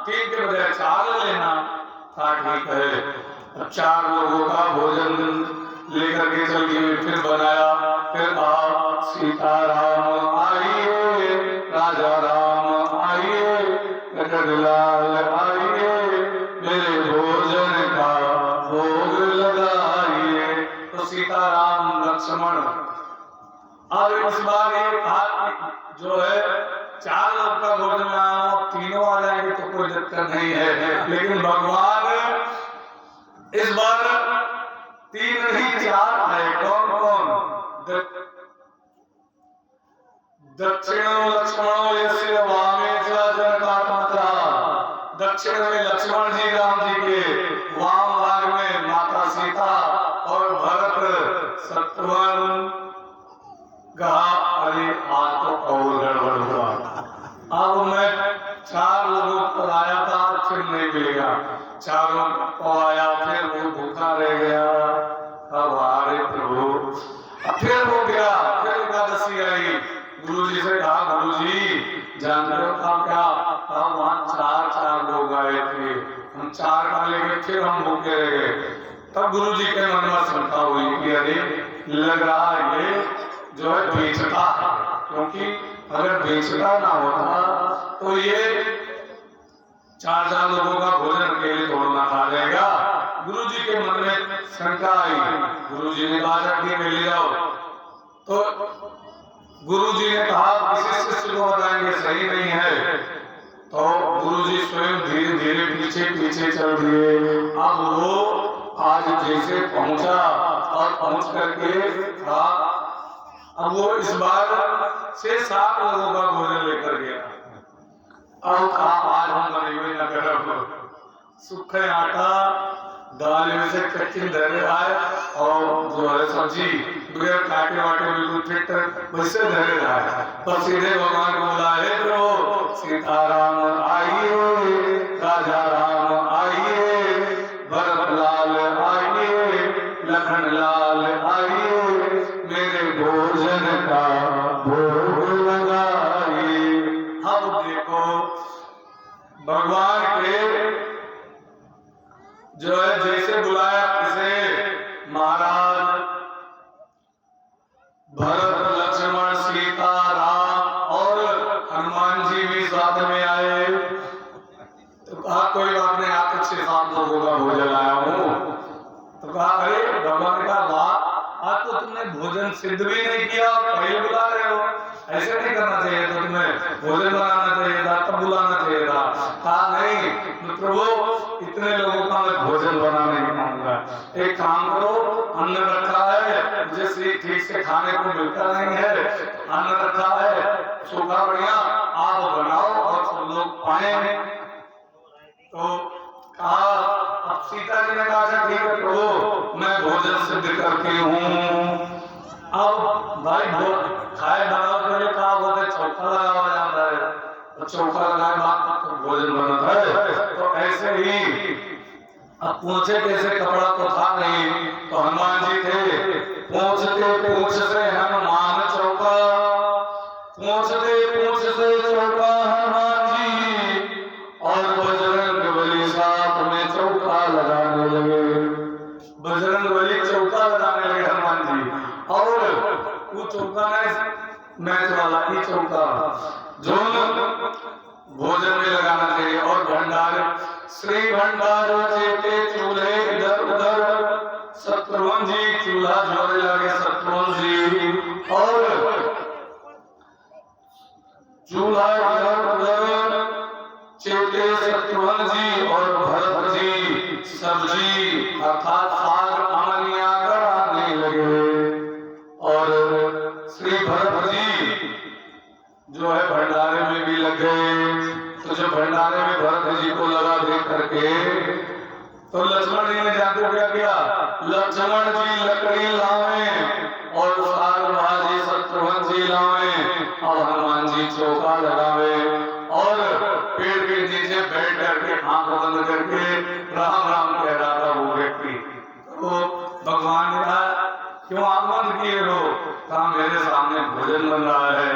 3 के बजाय 4 लेना। था ठीक है। 4 लोगों का भोजन लेकर के चल गए। फिर बनाया, फिर आ सीताराम आइए, राजा राम आइए, नटलाल आइए, मेरे भोजन का भोग लगाइए। तो सीताराम लक्ष्मण और इस बार जो है 4 लोग का भोजन बनाओ, तीनों आ जाएंगे तो कोई दिक्कत नहीं है। लेकिन भगवान इस बार 3 नहीं 4 आए। कौन कौन? दक्षिण लक्ष्मणो यस्य वामे च जनकात्मजा। दक्षिण में लक्ष्मण जी राम जी के, वाम भाग में माता सीता और भरत शत्रुघ्न। कहा अरे आज तो और गड़बड़ हुआ, अब मैं 4 लोगों को आया था, फिर नहीं मिलेगा। 4 को आया, फिर वो भूखा रह गया। अब अरे प्रभु, फिर हो गया, फिर एकादशी आई। गुरु जी से कहा गुरु जी जानते हो था क्या, अब वहां 4 लोग आए थे, हम 4 का लेके फिर हम भूखे रह गए। तब गुरु जी के मन में शंका हुई कि अरे लग रहा ये जो है बेचता है, क्योंकि अगर बेचता ना होता तो ये 4 लोगों का भोजन अकेले तोड़ना खा जाएगा। गुरु जी के मन में शंका आई। गुरु जी ने कहा कि ले जाओ। तो गुरु जी ने कहा किसी शिष्य को बताएंगे सही नहीं है। तो गुरु जी स्वयं धीरे धीरे पीछे पीछे चल दिए। अब वो आज जैसे पहुंचा और पहुंच करके था, अब वो इस बार 6-7 लोगों का भोजन लेकर गया। अब कहा आज हम बनेंगे न गरम, सूखे आटा दाल में से कच्ची धरे आए और जो है सब्जी बगैर काटे वाटे बिल्कुल फिट वैसे धरे आए। पर सीधे भगवान को बोला है प्रभु सीताराम आइए, राजा राम आइए, भरत लाल आइए, लखन लाल आइए, मेरे भोजन का भोग लगाइए। अब देखो भगवान के जो है जैसे बुलाया किसे, महाराज भरत लक्ष्मण सीता राम और हनुमान जी भी साथ में आए। तो कहा कोई बात नहीं, आप 6-7 लोगों का भोजन लाया हूँ। तो कहा अरे भगवान का वाह, आज तो तुमने भोजन सिद्ध भी नहीं किया, पहले बुला रहे हो। ऐसे नहीं करना चाहिए था, तुम्हें भोजन बनाना चाहिए था, तब बुलाना चाहिए था। कहा नहीं तो प्रभु इतने लोगों का मैं भोजन बना नहीं पाऊंगा। एक काम करो, अन्न रखा है, मुझे ठीक से खाने को मिलता नहीं है, अन्न रखा है सूखा बढ़िया, आप बनाओ और सब लोग पाए। तो कहा अब सीता जी ने कहा ठीक है प्रभु मैं भोजन सिद्ध करती हूँ। अब भाई खाए बनाओ के लिए कहा बोलते चौका लगाया जाता है, तो चौका लगाए बात तो भोजन बनता है। तो ऐसे ही अब पूछे कैसे कपड़ा तो था नहीं, तो हनुमान जी थे, पूछते पूछ से हनुमान चौका, पूछते पूछ से चौका हनुमान जी, और बजरंग बली साथ में चौका लगाने लगे। बजरंग बली चौका लगाने लगे हनुमान जी, और वो चौका नहीं मैच वाला, ये चौका जो भोजन में लगाना चाहिए। और भंडार श्री भंडार के चूल्हे इधर उधर, शत्रुघ्न जी चूल्हा जोड़े लगे शत्रुघ्न जी, और चूल्हा इधर उधर चेते शत्रुघ्न जी, और भरत जी सब्जी अर्थात साग अमनिया कराने लगे। और श्री भरत जी जो है भंडारे में भी लग गए। तो जब भंडारे में भरत जी को लगा देख करके, तो लक्ष्मण जी ने जानते हो क्या किया, लक्ष्मण जी लकड़ी लावे और साग भाजी शत्रुघ्न जी लावे, और हनुमान जी चौका लगावे, और पेड़ के नीचे बैठ करके आंख बंद करके राम राम कह रहा था वो व्यक्ति। तो भगवान ने कहा क्यों आंख बंद किए हो, कहा मेरे सामने भोजन बन रहा है,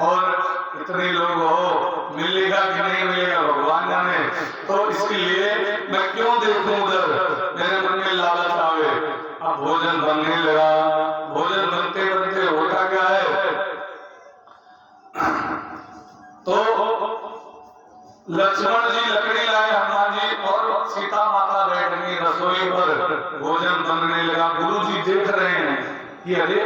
और इतने लोग हो, मिलेगा कि नहीं मिलेगा भगवान जाने, तो इसलिए मैं क्यों देखूं उधर, मेरे मन में लालच आवे। अब भोजन बनने लगा, भोजन बनते बनते होता क्या है, तो लक्ष्मण जी लकड़ी लाए हनुमान जी, और सीता माता बैठ गई रसोई पर, भोजन बनने लगा। गुरु जी देख रहे हैं कि अरे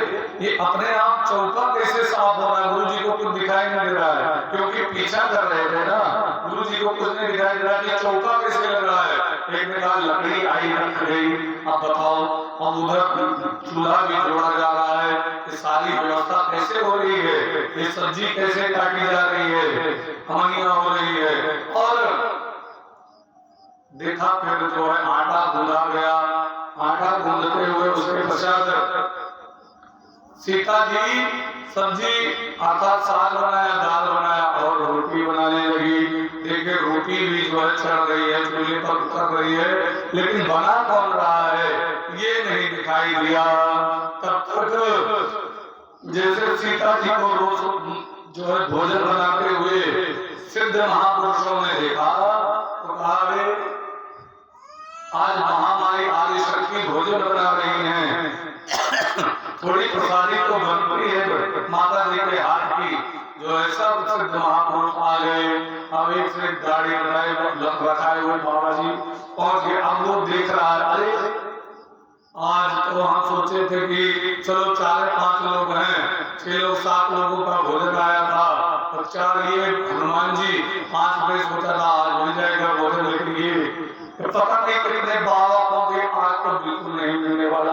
ये अपने आप चौका कैसे साफ हो रहा है, गुरु जी को कुछ दिखाई नहीं दे रहा है, क्योंकि पीछा कर रहे थे ना, गुरु जी को कुछ नहीं दिखाई दे रहा कि चौका कैसे लग रहा है। एक ने कहा लकड़ी आई रख गई, अब बताओ अब उधर चूल्हा भी जोड़ा जा रहा है, ये सारी व्यवस्था कैसे हो रही है, ये सब्जी कैसे काटी जा रही है, अमनिया हो रही है। और देखा फिर जो है आटा गूंदा गया, आटा गूंदते हुए उसके पश्चात सीता जी सब्जी अर्थात साग बनाया, दाल बनाया, और रोटी बनाने लगी। देखे रोटी भी जो है चढ़ रही है, चूल्हे पर उतर रही है, लेकिन बना कौन रहा है ये नहीं दिखाई दिया। तब तक जैसे सीता जी को रोज जो है भोजन बनाते हुए सिद्ध महापुरुषों ने देखा, तो कहा आज महामाई आदिशक्ति भोजन बना रही हैं, थोड़ी प्रसादी तो बनती है माता जी के हाथ की, जो है सब सिद्ध महापुरुष आ गए। अब एक से गाड़ी रखाए हुए बाबा जी पहुंच गए। अब वो देख रहा है, अरे आज तो हम सोचे थे कि चलो 4-5 लोग हैं, 6 लोग 7 लोगों का भोजन आया था, और 4 ये हनुमान जी, 5 पे सोचा था आज मिल जाएगा भोजन, लेकिन ये पता नहीं कितने बाबा पहुंचे, आज तो बिल्कुल नहीं मिलने वाला।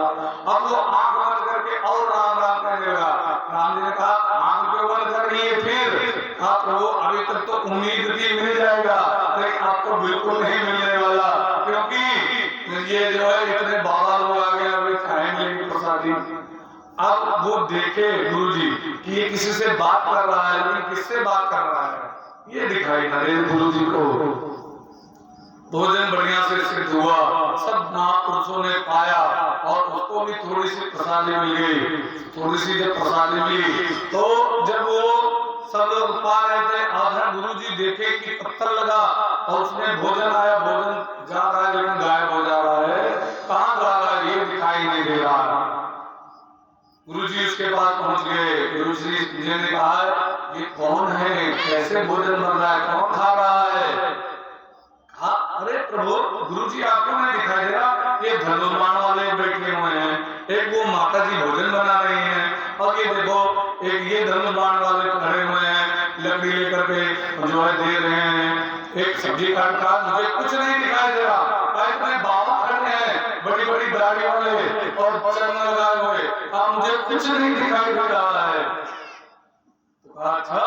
अब वो आंख बंद करके और राम राम कहने लगा। राम जी ने कहा आंख क्यों बंद कर रही है, फिर आपको अभी तक तो उम्मीद थी मिल जाएगा, लेकिन आपको बिल्कुल नहीं मिलने वाला, क्योंकि ये जो है इतने बाबा लोग आ गए, अभी खाएंगे प्रसादी। अब वो देखे गुरु जी कि ये किसी से बात कर रहा है, लेकिन किससे बात कर रहा है ये दिखाई न दे गुरु जी को। भोजन बढ़िया से सिद्ध हुआ, सब महापुरुषों ने पाया, और उसको भी थोड़ी सी प्रसादी मिल गई। थोड़ी सी जब प्रसादी मिली, तो जब वो सब लोग पा रहे थे, आधा गुरु जी देखे कि पत्थर लगा, और उसमें भोजन आया, भोजन जा रहा है लेकिन गायब हो जा रहा है, कहाँ जा रहा है ये दिखाई नहीं दे रहा। गुरु जी उसके पास पहुंच गए। गुरु जी ने कहा ये कौन है, कैसे भोजन बन रहा है, कौन खा रहा है। हाँ, अरे प्रभु गुरु जी आपको नहीं दिखाई दे रहा, ये धनुर्बाण वाले बैठे हुए हैं, एक वो माता जी भोजन बना रही हैं, और ये देखो एक ये धनुर्बाण वाले खड़े हुए हैं, लकड़ी लेकर के जो है दे रहे हैं, एक सब्जी काट का, मुझे कुछ नहीं दिखाई दे रहा। इतने बाबा खड़े हैं बड़ी बड़ी दाढ़ी वाले और चरण लगाए हुए, मुझे कुछ नहीं दिखाई दे रहा है। तो कहा अच्छा,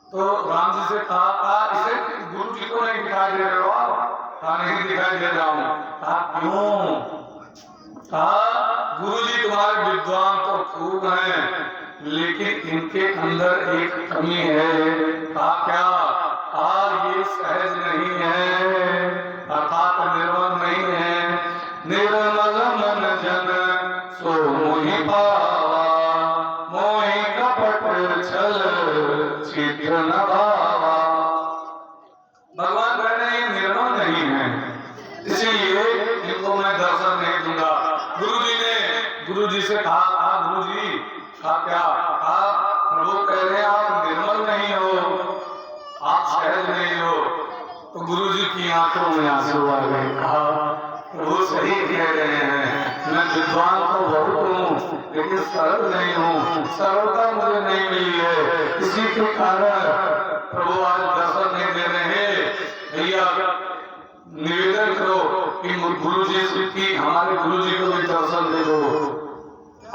तो राम जी से कहा इसे गुरु जी को नहीं दिखाई दे रहे हो आप? कहा नहीं दिखाई दे रहा हूं। कहा क्यों? कहा गुरु जी तुम्हारे विद्वान तो खूब हैं, लेकिन इनके अंदर एक कमी है। कहा क्या? ये सहज नहीं है, अर्थात निर्मल नहीं है। निर्मल मन जन सो मोहि पावा, मोहि कपट छल छिद्र न भावा। भगवान कह रहे हैं निर्मल नहीं है, इसीलिए इनको मैं दर्शन नहीं दूंगा। गुरु जी से कहा गुरु जी कहा क्या? प्रभु कह रहे हैं आप निर्मल नहीं हो, आप सहज नहीं हो। तो गुरु जी की आंखों में आंसू आ गए। कहा प्रभु सही कह रहे हैं, मैं विद्वान तो बहुत हूँ लेकिन सरल नहीं हूँ, सरलता मुझे नहीं मिली है, इसी के कारण प्रभु आज दर्शन नहीं दे रहे। भैया निवेदन करो कि गुरु जी की, हमारे गुरु जी को भी दर्शन दे दो।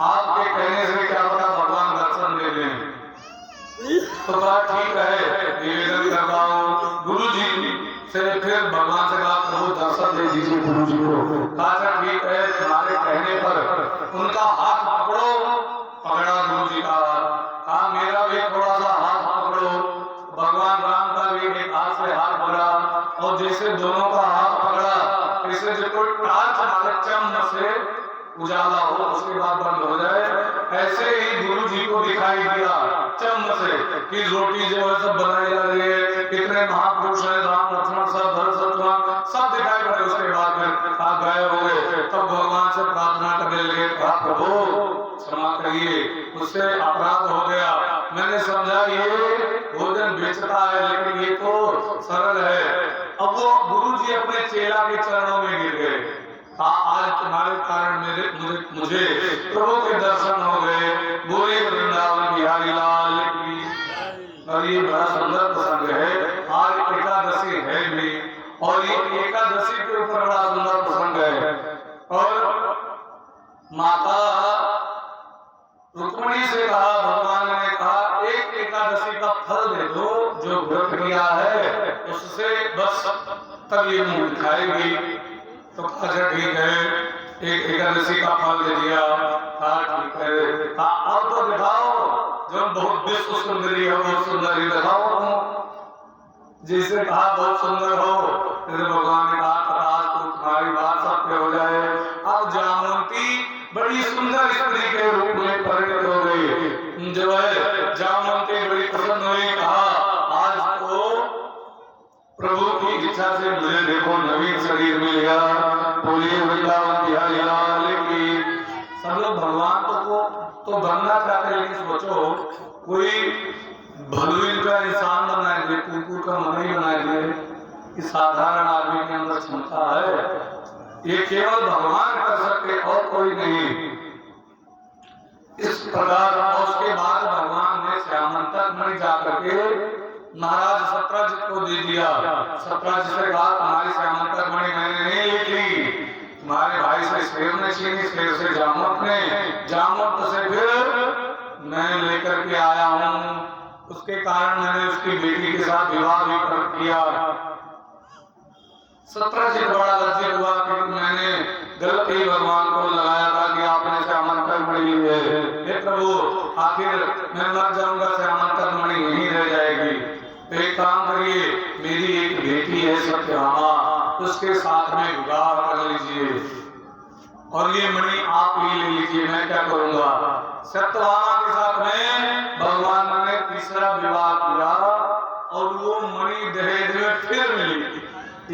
आपके कहने से क्या पता भगवान दर्शन दे दें। तो बात ठीक है, निवेदन करता हूँ गुरु जी से। फिर भगवान से कहा प्रभु दर्शन दे दीजिए गुरु जी को। कहा ठीक है, तुम्हारे कहने पर उनका हाथ पकड़ो। पकड़ा गुरु जी का हाथ। कहा मेरा भी थोड़ा सा हाथ पकड़ो। भगवान राम का भी एक हाथ से हाथ पकड़ा, और जैसे दोनों का हाथ पकड़ा, जैसे जो कोई टार्च मारे चम्म से उजाला हो उसके बाद बंद हो जाए, ऐसे ही गुरु जी को दिखाई दिया चम्म से कि रोटी जो है सब बनाई जा रही है, कितने महापुरुष हैं, राम लक्ष्मण सब भरत शत्रुघ्न सब दिखाई पड़े। उसके बाद में आप गायब हो गए। तब भगवान से प्रार्थना करने लगे, कहा प्रभु क्षमा करिए, उससे अपराध हो गया, मैंने समझा ये भोजन बेचता है लेकिन ये तो सरल है। अब वो गुरु जी अपने चेला के चरणों में गिर गए। आज तुम्हारे कारण मुझे प्रभु के दर्शन हो गए। बोले वृंदावन बिहारी लाल की। और ये बड़ा सुंदर प्रसंग है। आज एकादशी है भी, और ये एकादशी के ऊपर बड़ा सुंदर प्रसंग है। और माता रुक्मिणी से कहा, भगवान ने कहा एक एकादशी का फल दे दो, जो व्रत किया है उससे बस तब ये मुंह खाएगी। तो अच्छा ठीक है, एक एकादशी का फल दे दिया। ठीक है, अब तो दिखाओ जो बहुत विश्व सुंदरी है, बहुत सुंदरी दिखाओ। जिसे कहा बहुत सुंदर हो, भगवान ने कहा आज तो तुम्हारी बात सत्य हो जाए। अब जामवंती बड़ी सुंदर स्त्री के रूप में परिणत हो गई। जो है जामवंती बड़ी प्रसन्न हुई। कहा आज तो प्रभु की इच्छा से मुझे देखो नवीन शरीर मिल गया। बोलिए वृंदावन बिहारी लाल की। सब लोग भगवान तो बनना चाहते, लेकिन सोचो कोई भलुइन का इंसान बनाए दे, कुकुर का मन ही बनाए दे, कि साधारण आदमी के अंदर क्षमता है। ये केवल भगवान कर सकते और कोई नहीं। इस प्रकार उसके बाद भगवान ने श्यामंतक मणि जाकर के महाराज सत्राजित को दे दिया। सत्राजित से कहा तुम्हारी श्यामंतक मणि मैंने नहीं ली, तुम्हारे भाई से शेर ने छीनी, शेर से जामवंत ने, जामवंत से फिर मैं लेकर के आया हूँ। उसके कारण मैंने उसकी बेटी के साथ विवाह भी कर किया। सत्राजित बड़ा लज्जित हुआ कि मैंने गलत ही भगवान को लगाया था कि आपने श्यामंतक मणि ली है। हे प्रभु आखिर मैं मर जाऊंगा, श्यामंतक मणि यहीं रह जाएगी। तो एक काम करिए, मेरी एक बेटी है सत्यभामा, उसके साथ में विवाह कर लीजिए और ये मणि आप ही ले लीजिए, मैं क्या करूंगा। सत्यभामा के साथ में भगवान ने तीसरा विवाह किया और वो मणि दहेज में फिर मिली।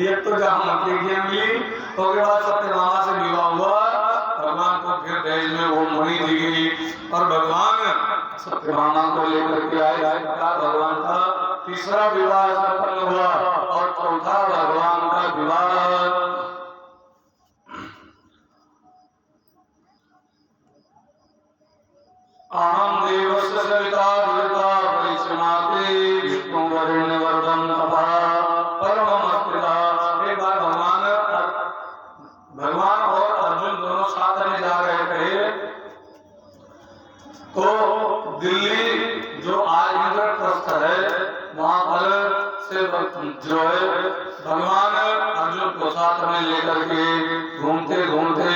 एक तो जामवंती की मिली, उसके बाद सत्यभामा से विवाह हुआ, भगवान को फिर दहेज में वो मणि दी गई और भगवान सत्यभामा को लेकर के आए। भगवान का तीसरा विवाह सफल हुआ और चौथा भगवान का विवाह अहम देवस्य सविता दुरिता परिश्रमाते विष्णु वरेण्य वर्धन तपा परममस्कृता। एक बार भगवान और अर्जुन दोनों साथ में जा रहे थे, तो दिल्ली जो आज इंद्रप्रस्थ है वहां पर से जो है भगवान अर्जुन को साथ में लेकर के घूमते घूमते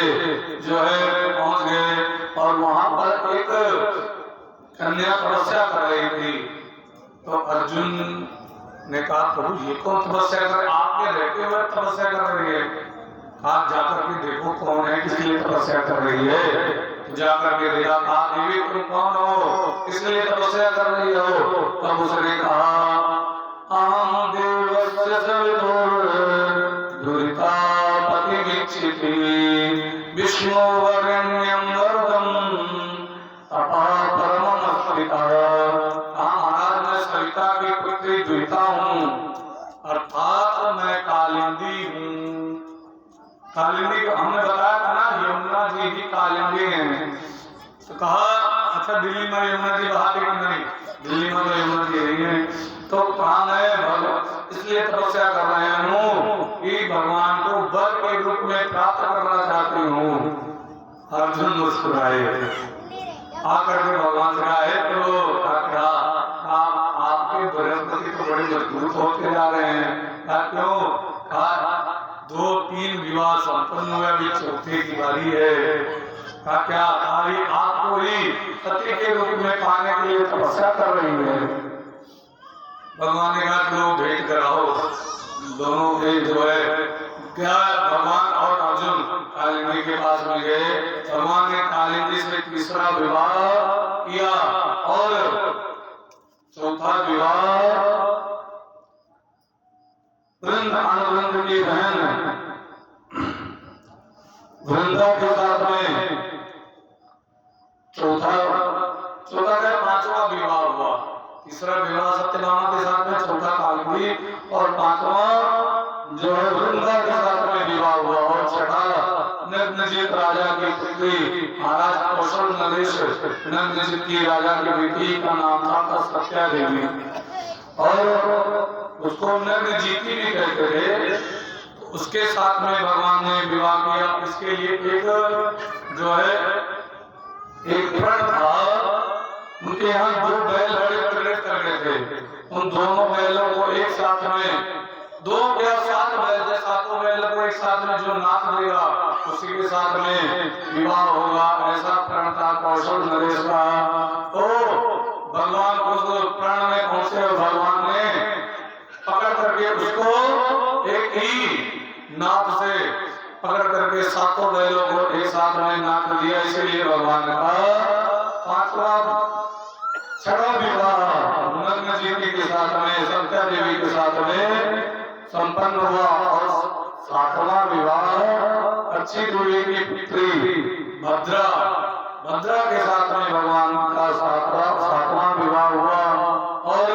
जो है पहुंच गए और वहां पर एक कन्या तपस्या कर रही थी। तो अर्जुन ने कहा प्रभु ये कौन तपस्या कर, आपके रहते हुए तपस्या कर रही है, आप जाकर के देखो कौन है, किस लिए तपस्या कर रही है। तो जाकर के देखा, कहा देवी तुम कौन हो, किस लिए तपस्या कर रही हो। तब उसने कहा अहम देवस्य सवितुर् दुरिता पतिमिच्छति विष्णुवरेण्यं वरदं तपः परममस्मिता। महाराज मैं सविता की पुत्री दुहिता हूँ, अर्थात मैं कालिंदी हूँ। कालिंदी को हमने बताया था ना, यमुना जी भी कालिंदी हैं। तो कहा अच्छा दिल्ली में यमुना जी बहाती कि नहीं, दिल्ली में तो यमुना जी नहीं है। तो कहा मैं इसलिए तपस्या कर रहे हूँ कि भगवान को वर के रूप में प्राप्त करना चाहती हूँ। अर्जुन मुस्कुराए, आकर के भगवान से कहा तो आपके बृहस्पति तो बड़े मजबूत होते जा रहे हैं। क्यों? कहा 2-3 विवाह संपन्न हुए, अभी चौथे की बारी है। कहा क्या आपको ही पति के रूप में पाने के लिए तपस्या कर रही है। भगवान ने कहा चलो भेंट कराओ। दोनों के जो है क्या भगवान और अर्जुन कालिंदी के पास में गए। भगवान ने कालिंदी से तीसरा विवाह किया और चौथा विवाह वृंद अनुवृंद की बहन वृंदा के साथ में चौथा का 5वां विवाह हुआ। तीसरा विवाह सत्यभामा के साथ में, चौथा कालिंदी और 5वां जो है वृंदा के साथ में विवाह हुआ। और छठा नग्नजित राजा की पुत्री महाराज कौशल नरेश नग्नजित की राजा की बेटी का नाम था सत्या देवी और उसको नग्नजीती भी कहते थे। तो उसके साथ में भगवान ने विवाह किया। इसके लिए एक जो है एक प्रण था। उनके यहाँ 2 बैल बड़े प्रकट कर रहे थे। उन दोनों बैलों को एक साथ में 2 या 7 बैल थे, 7 बैल को एक साथ में जो नाच देगा उसी के साथ में विवाह होगा, ऐसा प्रण था कौशल नरेश का। तो भगवान उस प्रण में पहुंचे और भगवान ने पकड़ करके उसको एक ही नाथ से पकड़ करके 7 बैलों को एक साथ में नाच दिया। इसलिए भगवान ने कहा 6वां विवाह नग्नजीती के साथ में सत्या देवी के साथ में संपन्न हुआ और 7वां विवाह अच्छी देवी की पुत्री भद्रा के साथ में भगवान का 7वां विवाह हुआ। और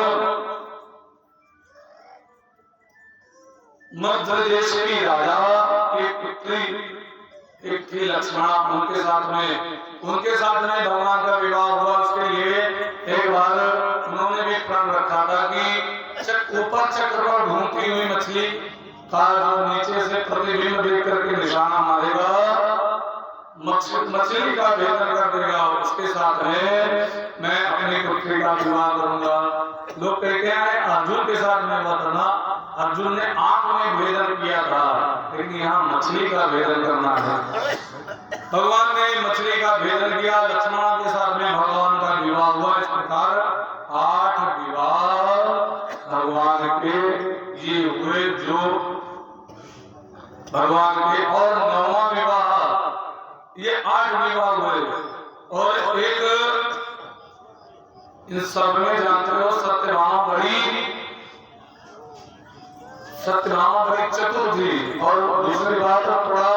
मध्य देश की राजा की पुत्री एक थी लक्ष्मणा, उनके साथ में भगवान का विवाह हुआ। उसके लिए एक बार उन्होंने भी प्रण रखा था कि ऊपर चक्र पर घूमती हुई मछली का जो नीचे से प्रतिबिंब देख करके निशाना मारेगा, मछली का भेदन कर देगा, उसके साथ में मैं अपनी पुत्री का विवाह करूंगा। लोग कहते हैं अर्जुन के साथ में हुआ था ना, अर्जुन ने आंख में भेदन किया था, लेकिन यहाँ मछली का भेदन करना है। भगवान ने मछली का भेदन किया। लक्ष्मण के साथ में भगवान का विवाह हुआ। इस प्रकार 8 विवाह भगवान के ये हुए जो भगवान के। और 9वां विवाह, ये 8 विवाह हुए। और एक इन सब में जानते हो सत्यभामा बड़ी चतुर थी। और दूसरी बात थोड़ा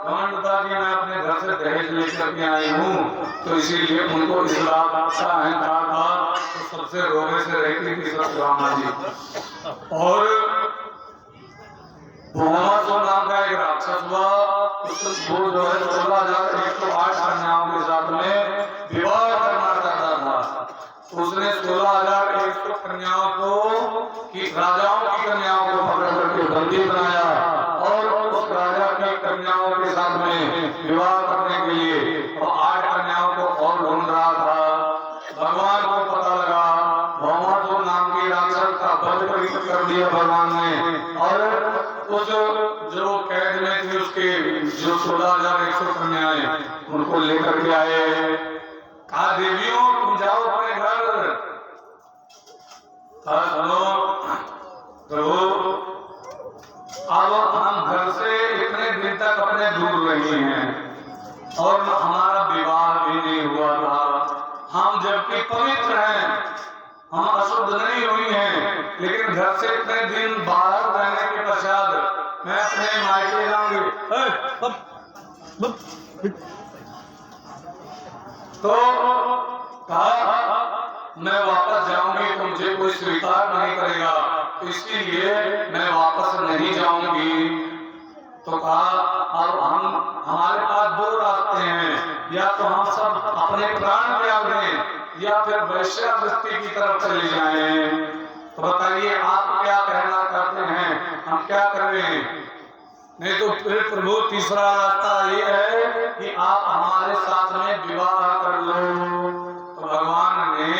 घमंड था कि मैं अपने घर से दहेज लेकर के आई हूँ, तो इसीलिए उनको इस लाभ अच्छा अहंकार था, तो सबसे रोगे से रहती थी सत्यभामा जी। और भौमासुर नाम का एक राक्षस हुआ, वो जो है 16,108 कन्याओं के साथ में विवाह करना चाहता था। उसने 16,100 कन्याओं को की राजाओं की कन्याओं को पकड़ करके बंदी बनाया और उस राजा की कन्याओं के साथ में विवाह करने के लिए 8 कन्याओं को और ढूंढ रहा था। भगवान को पता लगा, भौमासुर नाम की राक्षस का वध कर दिया भगवान ने। और उस जो कैद में थी उसके जो 16,100 कन्याएं उनको लेकर के आए। कहा देवियों तुम जाओ अपने सुनो प्रभु, अब हम घर से इतने दिन तक अपने दूर रहे हैं और हमारा विवाह भी नहीं हुआ था। हम जबकि पवित्र हैं, हम अशुद्ध नहीं हुई हैं, लेकिन घर से इतने दिन बाहर रहने के पश्चात मैं अपने मायके जाऊंगी। तो कहा मैं वापस जाऊंगी तो मुझे कोई स्वीकार नहीं करेगा, तो इसलिए मैं वापस नहीं जाऊंगी। तो कहा अब हमारे पास दो रास्ते हैं, या तो हम सब अपने प्राण त्याग दें या फिर वैश्यावृत्ति की तरफ चले जाएं। तो बताइए आप क्या कहना चाहते हैं, हम क्या करें? नहीं तो फिर प्रभु तीसरा रास्ता ये है कि आप हमारे साथ में विवाह कर लो। तो भगवान ने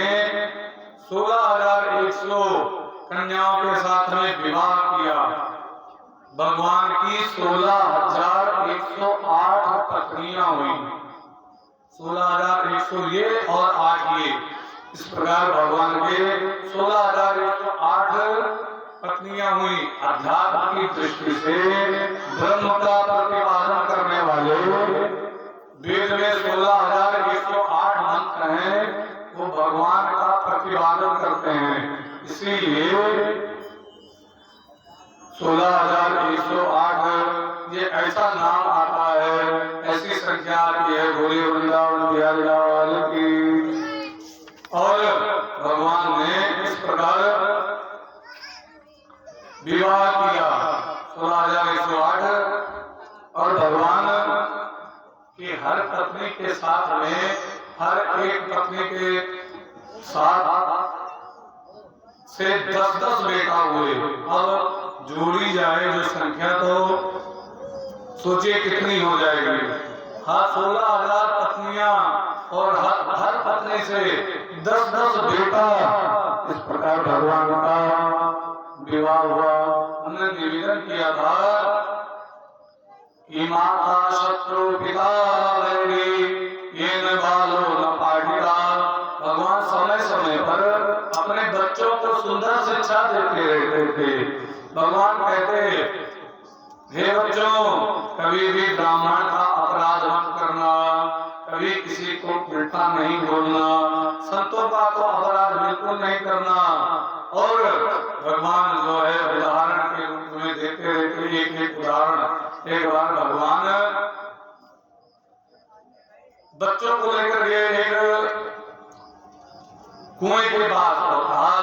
16,100 कन्याओं के साथ में विवाह किया। भगवान की 16,108 पत्नियां हुई। 16,100 ये और 8 ये, इस प्रकार भगवान के 16,108 पत्नियां हुई। अध्यात्म की दृष्टि से ब्रह्म का प्रतिपादन करने वाले वेद में 16,108 मंत्र हैं, वो भगवान का प्रतिपादन करते हैं। इसीलिए 16,108 ये ऐसा नाम आता है, ऐसी संख्या आती है गोरी वृंदावन बिहारी लाल की। और भगवान ने इस प्रकार विवाह किया 16,108। और भगवान की हर पत्नी के साथ में, हर एक पत्नी के साथ से 10-10 बेटा हुए। अब जोड़ी जाए जो संख्या तो सोचिए कितनी हो जाएगी। हाँ, 16,000 पत्नियां और हर पत्नी से 10-10 बेटा। इस प्रकार भगवान का विवाह हुआ। हमने निवेदन किया था कि माता शत्रु पिता ये न बालो न पाटिका। भगवान समय समय पर अपने बच्चों को सुंदर शिक्षा देते रहते थे। भगवान कहते, हे बच्चों, कभी भी ब्राह्मण का अपराध मत करना, कभी किसी को उल्टा नहीं बोलना, संतों का तो अपराध बिल्कुल नहीं करना। और भगवान जो है उदाहरण के रूप में देते रहते एक उदाहरण। एक बार भगवान बच्चों को लेकर गए एक कुएं के पास, और कहा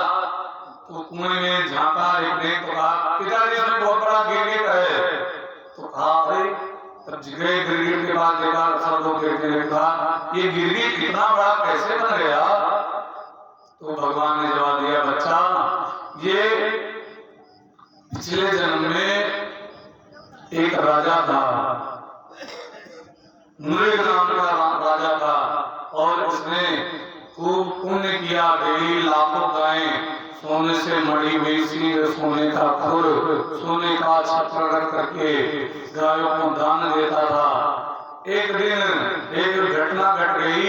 तो कुएं में झांका एक ने, तो कहा पिताजी इसमें बहुत बड़ा गिरगिट है। तो कहा अरे, तब गए गिरगिट के पास, देखा सब लोग देखते हैं, कहा ये गिरगिट इतना बड़ा कैसे बन गया? तो भगवान ने जवाब दिया, बच्चा ये पिछले जन्म में एक राजा था, नृग नाम का राजा था, और उसने खूब पुण्य किया। डेली लाखों गायें, सोने से मड़ी हुई सींग, सोने का खुर, सोने का छत्र रख करके गायों को दान देता था। एक दिन एक घटना घट गई,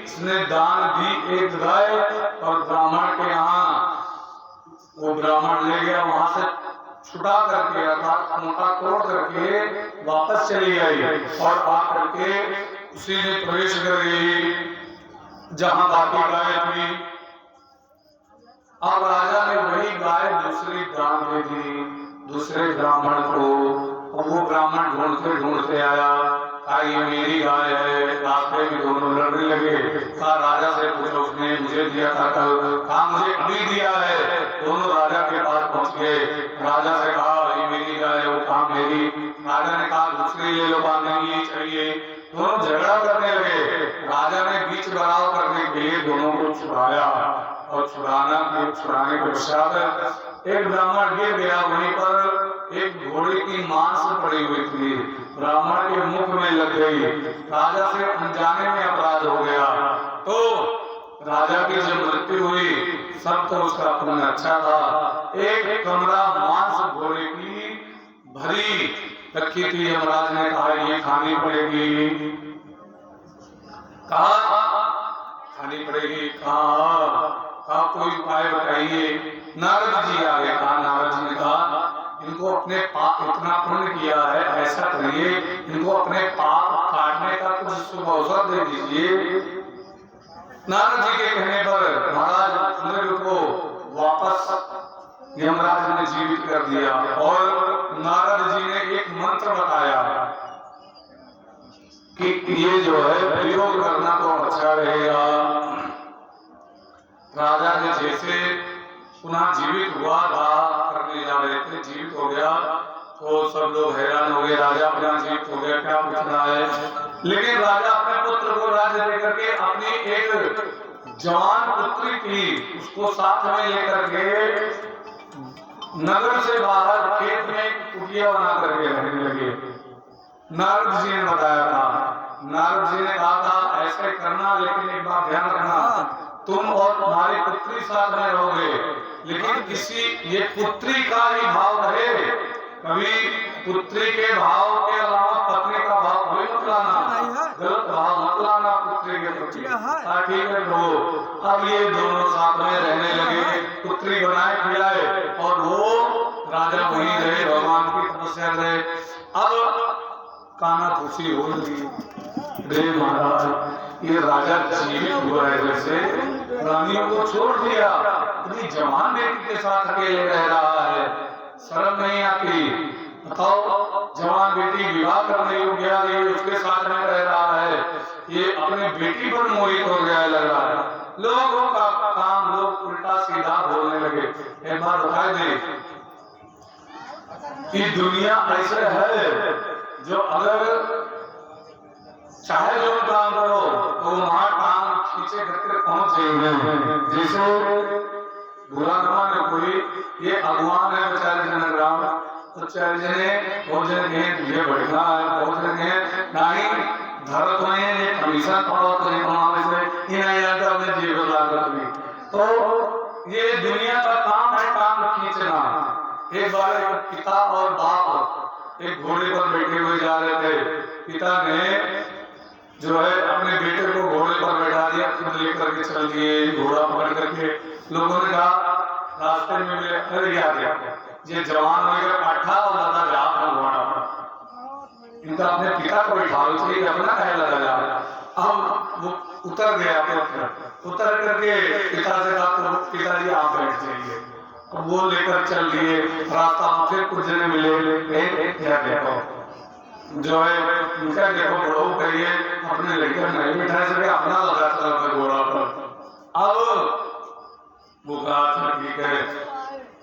इसने दान दी एक गाय, और ब्राह्मण के यहाँ वो ब्राह्मण ले गया, वहां से छुटा करके अर्थात मोटा तोड़ करके वापस चली आई, और आकर के उसी में प्रवेश कर गई जहां बाकी गाय थी। अब राजा ने वही गाय दूसरी दान दे दी दूसरे ब्राह्मण को। वो ब्राह्मण ढूंढते ढूंढते आया, कहा ये मेरी गाय है। रास्ते में दोनों लड़ने लगे। कहा राजा से पूछो, उसने मुझे दिया था कल। कहा मुझे अभी दिया है। दोनों राजा के पास पहुंच गए। राजा से कहा ये मेरी गाय है, वो कहा मेरी। राजा ने कहा दूसरी ले लो, नहीं ये चाहिए। दोनों झगड़ा करने लगे। राजा ने बीच बराव करने के लिए दोनों को छुड़ाया, और छुड़ाने के पश्चात एक ब्राह्मण गिर गया। वहीं पर एक घोड़े की मांस पड़ी हुई थी, ब्राह्मण के मुख में लग गई। राजा से अनजाने में अपराध हो गया। तो राजा की जब मृत्यु हुई, सब तो उसका पुण्य अच्छा था। एक कमरा मांस घोड़े की भरी रखी थी। यमराज ने कहा ये खानी पड़ेगी। कहा खानी पड़ेगी। कहा कोई उपाय बताइए। नारद जी आगे कहा, नारद जी ने कहा इनको अपने पाप इतना पुण्य किया है, ऐसा करिए इनको अपने पाप काटने का कुछ शुभ अवसर दे दीजिए। नारद जी के कहने पर महाराज इंद्र को वापस यमराज ने जीवित कर दिया और नारद जी ने एक मंत्र बताया कि ये जो है प्रयोग करना तो अच्छा रहेगा। राजा ने जैसे पुनः जीवित हुआ था, करने जा रहे थे, जीवित हो गया तो सब लोग हैरान हो गए, राजा अपना जीवित हो गया, क्या पूछ रहा है। लेकिन राजा अपने पुत्र को राज्य लेकर के अपनी एक जवान पुत्री थी उसको साथ में लेकर के नगर से बाहर खेत में कुटिया बना करके रहने लगे। नारद जी ने बताया था, नारद जी ने कहा था ऐसे करना, लेकिन एक बात ध्यान रखना, तुम और तुम्हारी पुत्री साथ में रहोगे, लेकिन किसी ये पुत्री का ही भाव रहे, कभी पुत्री के भाव के अलावा पत्नी का भाव कोई मत लाना, गलत भाव मत लाना पुत्री के प्रति। ठीक है प्रभु। अब ये दोनों साथ में रहने लगे, पुत्री बनाए खिलाए और वो राजा वहीं रहे, भगवान की तपस्या रहे। अब काना खुशी हो गई, महाराज ये राजा जीवित हुआ है, जैसे रानियों को छोड़ दिया, इतनी जवान बेटी के साथ अकेले रह रहा है, शर्म नहीं आती। बताओ, जवान बेटी विवाह करने योग्य है, उसके साथ में रह रहा है, ये अपने बेटी पर मोहित हो गया लग रहा है। लोगों का काम लोग उल्टा सीधा बोलने लगे। एक बात बता दे कि दुनिया ऐसे है जो अगर चाहे जो काम करो तो वहां काम खींचे करके पहुंच जाएंगे। जैसे बुरा जमाने कोई ये अगवान है बेचारे जनग्राम, तो चाहे जने भोजन के ये बढ़ना है, भोजन के नहीं धरत में ये हमेशा पड़ो तो नहीं बनाने से इन्हें याद अपने जीवन लागत भी। तो ये दुनिया का काम है, काम खींचना। एक बार एक पिता और बाप एक घोड़े पर बैठे हुए जा रहे थे। पिता ने जो है अपने बेटे को घोड़े पर बैठा दिया, खुद लेकर के चल दिए घोड़ा पकड़ करके। लोगों ने कहा रास्ते में मिले, अरे यार ये जवान होकर पाठा और लगा जा घोड़ा पर, इनका अपने पिता को बैठा चाहिए, अपना कहे लगा जा। अब वो उतर गया, उतर करके पिता से कहा तो पिताजी आप बैठ जाइए। वो लेकर चल दिए, रास्ता में फिर कुछ जने मिले, देखो जो है उनका देखो बड़ो करिए अपने लड़के नहीं बिठा सके, अपना लगा चला घोड़ा पर। अब वो कहा था ठीक है,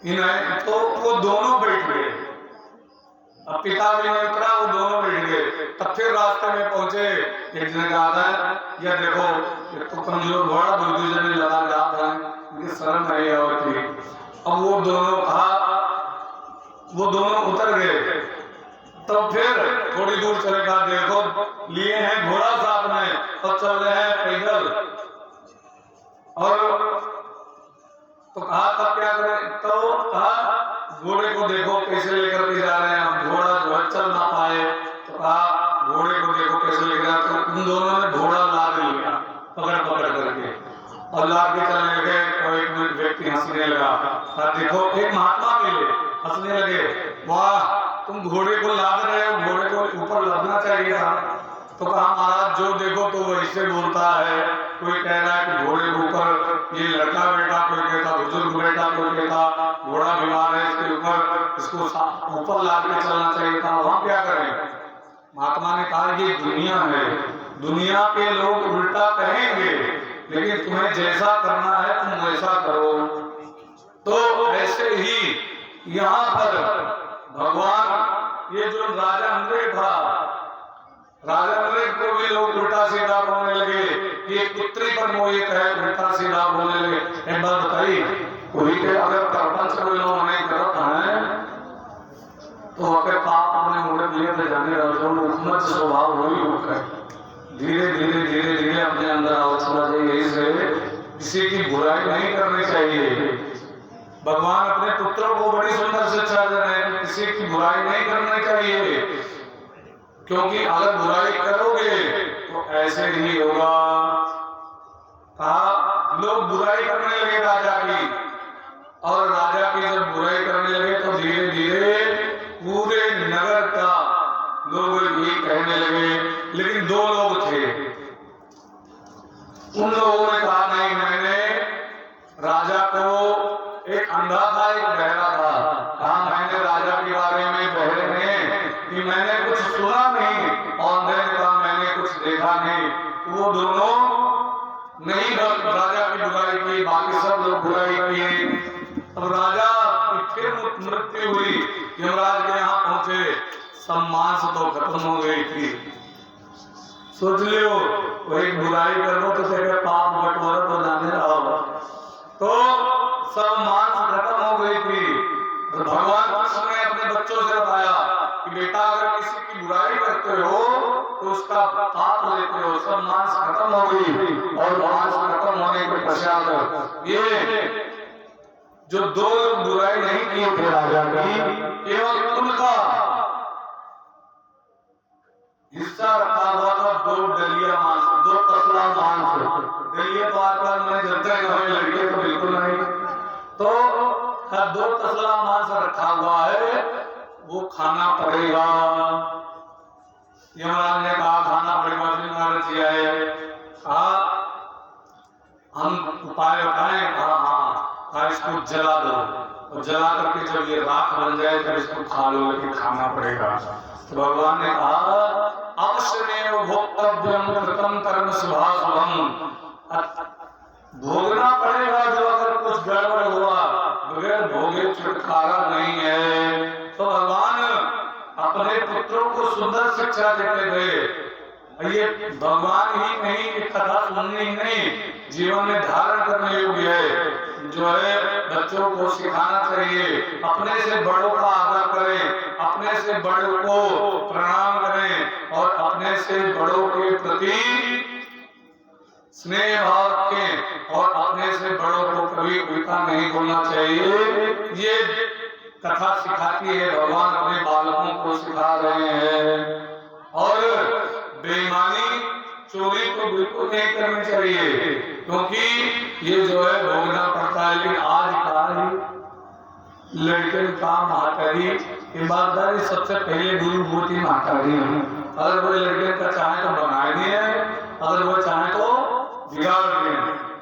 इन्हें तो वो दोनों बैठ गए। अब पिता भी नहीं उतरा, वो दोनों बैठ गए। तब फिर रास्ते में पहुंचे, एक जने कहा था या देखो ये तो कमजोर घोड़ा, दूसरे जने लगा जाता है, उनकी शर्म नहीं होती। अब वो दोनों उतर गए। तो फिर थोड़ी दूर चलेगा, देखो लिए हैं घोड़ा साथ में और चल रहे हैं पैदल। और तो कहा तब क्या करें, तो कहा घोड़े को देखो कैसे लेकर के जा रहे हैं। अब घोड़ा जो है चल ना पाए, तो कहा घोड़े को देखो कैसे लेकर जा। तो उन दोनों ने घोड़ा लाद लिया पकड़ करके और लाद के चलने लगे। तो एक व्यक्ति हंसने लगा, देखो एक महात्मा मिले, हंसने लगे, वाह तुम घोड़े को लाद रहे हो, घोड़े को ऊपर लादना चाहिए था। तो कहा महाराज जो देखो तो वैसे बोलता है, कोई कह रहा है कि घोड़े के ऊपर ये लड़का बैठा, कोई कहता बुजुर्ग बैठा, कोई कहता घोड़ा बीमार है इसके ऊपर, इसको ऊपर लाद के चलना चाहिए था, वहां क्या करें। महात्मा ने कहा ये दुनिया है, दुनिया के लोग उल्टा कहेंगे, लेकिन तुम्हें जैसा करना है तुम वैसा करो। तो ऐसे ही यहाँ पर भगवान ये जो राजा अंग्रेज था, राजा अंग्रेज को भी लोग उल्टा सीधा बोलने लगे, ये पुत्री पर मोहित है, उल्टा सीधा बोलने लगे। एक बात बताइए, कोई के अगर प्रपंच में लोग नहीं करता है तो अगर पाप अपने मुड़े लिए थे जाने उम्मत स्वभाव हो ही होता है। धीरे धीरे अपने अंदर आओ चला जाइए। इससे किसी की बुराई नहीं करनी चाहिए। भगवान अपने पुत्रों को बड़ी सुंदर शिक्षा दे रहे हैं, किसी की बुराई नहीं करनी चाहिए, क्योंकि अगर बुराई करोगे तो ऐसे ही होगा। कहा लोग बुराई करने लगे राजा की, और राजा को एक अंधा था, एक बहरा था। कहा मैंने राजा के बारे में बहरे ने कि मैंने कुछ सुना नहीं, और अंधे ने कहा मैंने कुछ देखा नहीं। वो दोनों नहीं राजा की बुराई की, बाकी सब लोग बुराई किए। अब राजा की फिर मृत्यु हुई, यमराज के यहाँ पहुंचे, सम्मान से तो खत्म हो गई थी। सोच लियो वही बुराई कर लो तो तेरे पाप बटोरा तो जाने रहो, तो सब मांस खत्म हो गई थी। तो भगवान कृष्ण ने अपने बच्चों से बताया कि बेटा अगर किसी की बुराई करते हो तो उसका पाप लेते हो। सब मांस खत्म हो गई, और मांस खत्म होने के पश्चात ये जो दो लोग बुराई नहीं किए थे राजा की, केवल उनका हिस्सा रखा हुआ था, 2 डलिया मांस, 2 तसला मांस। डलिया तो आजकल मैंने जनता है, लड़के तो बिल्कुल नहीं, तो 2 तसला मांस रखा हुआ है, वो खाना पड़ेगा। यमराज ने कहा खाना पड़ेगा, महाराज जी आए, कहा हम उपाय बताएं। कहा इसको जला दो, और जला करके जब ये राख बन जाए तब इसको खा लो, लेकिन खाना पड़ेगा। तो भगवान ने कहा अवश्यमेव भोक्तव्यम कृतं कर्म शुभाशुभम, भोगना पड़ेगा जो अगर कुछ गड़बड़ हुआ, बगैर भोगे छुटकारा नहीं है। तो भगवान अपने पुत्रों को सुंदर शिक्षा देते थे। ये भगवान ही नहीं, ये कथा सुननी ही नहीं, जीवन में धारण करने योग्य है। जो है बच्चों को सिखाना चाहिए, अपने से बड़ों का आदर करें, अपने से बड़ों को प्रणाम करें, और अपने से बड़ों के प्रति स्नेह भाव रखें, और अपने से बड़ों को कभी उल्टा नहीं बोलना चाहिए। ये कथा सिखाती है, भगवान अपने बालकों को सिखा रहे हैं। और बेईमानी चोरी को बिल्कुल नहीं करनी चाहिए, क्योंकि ये जो है भोगना पड़ता है। लेकिन आज का लड़के का महाकारी ईमानदारी सबसे पहले गुरु होती महाकारी है। अगर वो लड़के का चाहे तो बनाए दिए, अगर वो चाहे तो बिगाड़ दिए।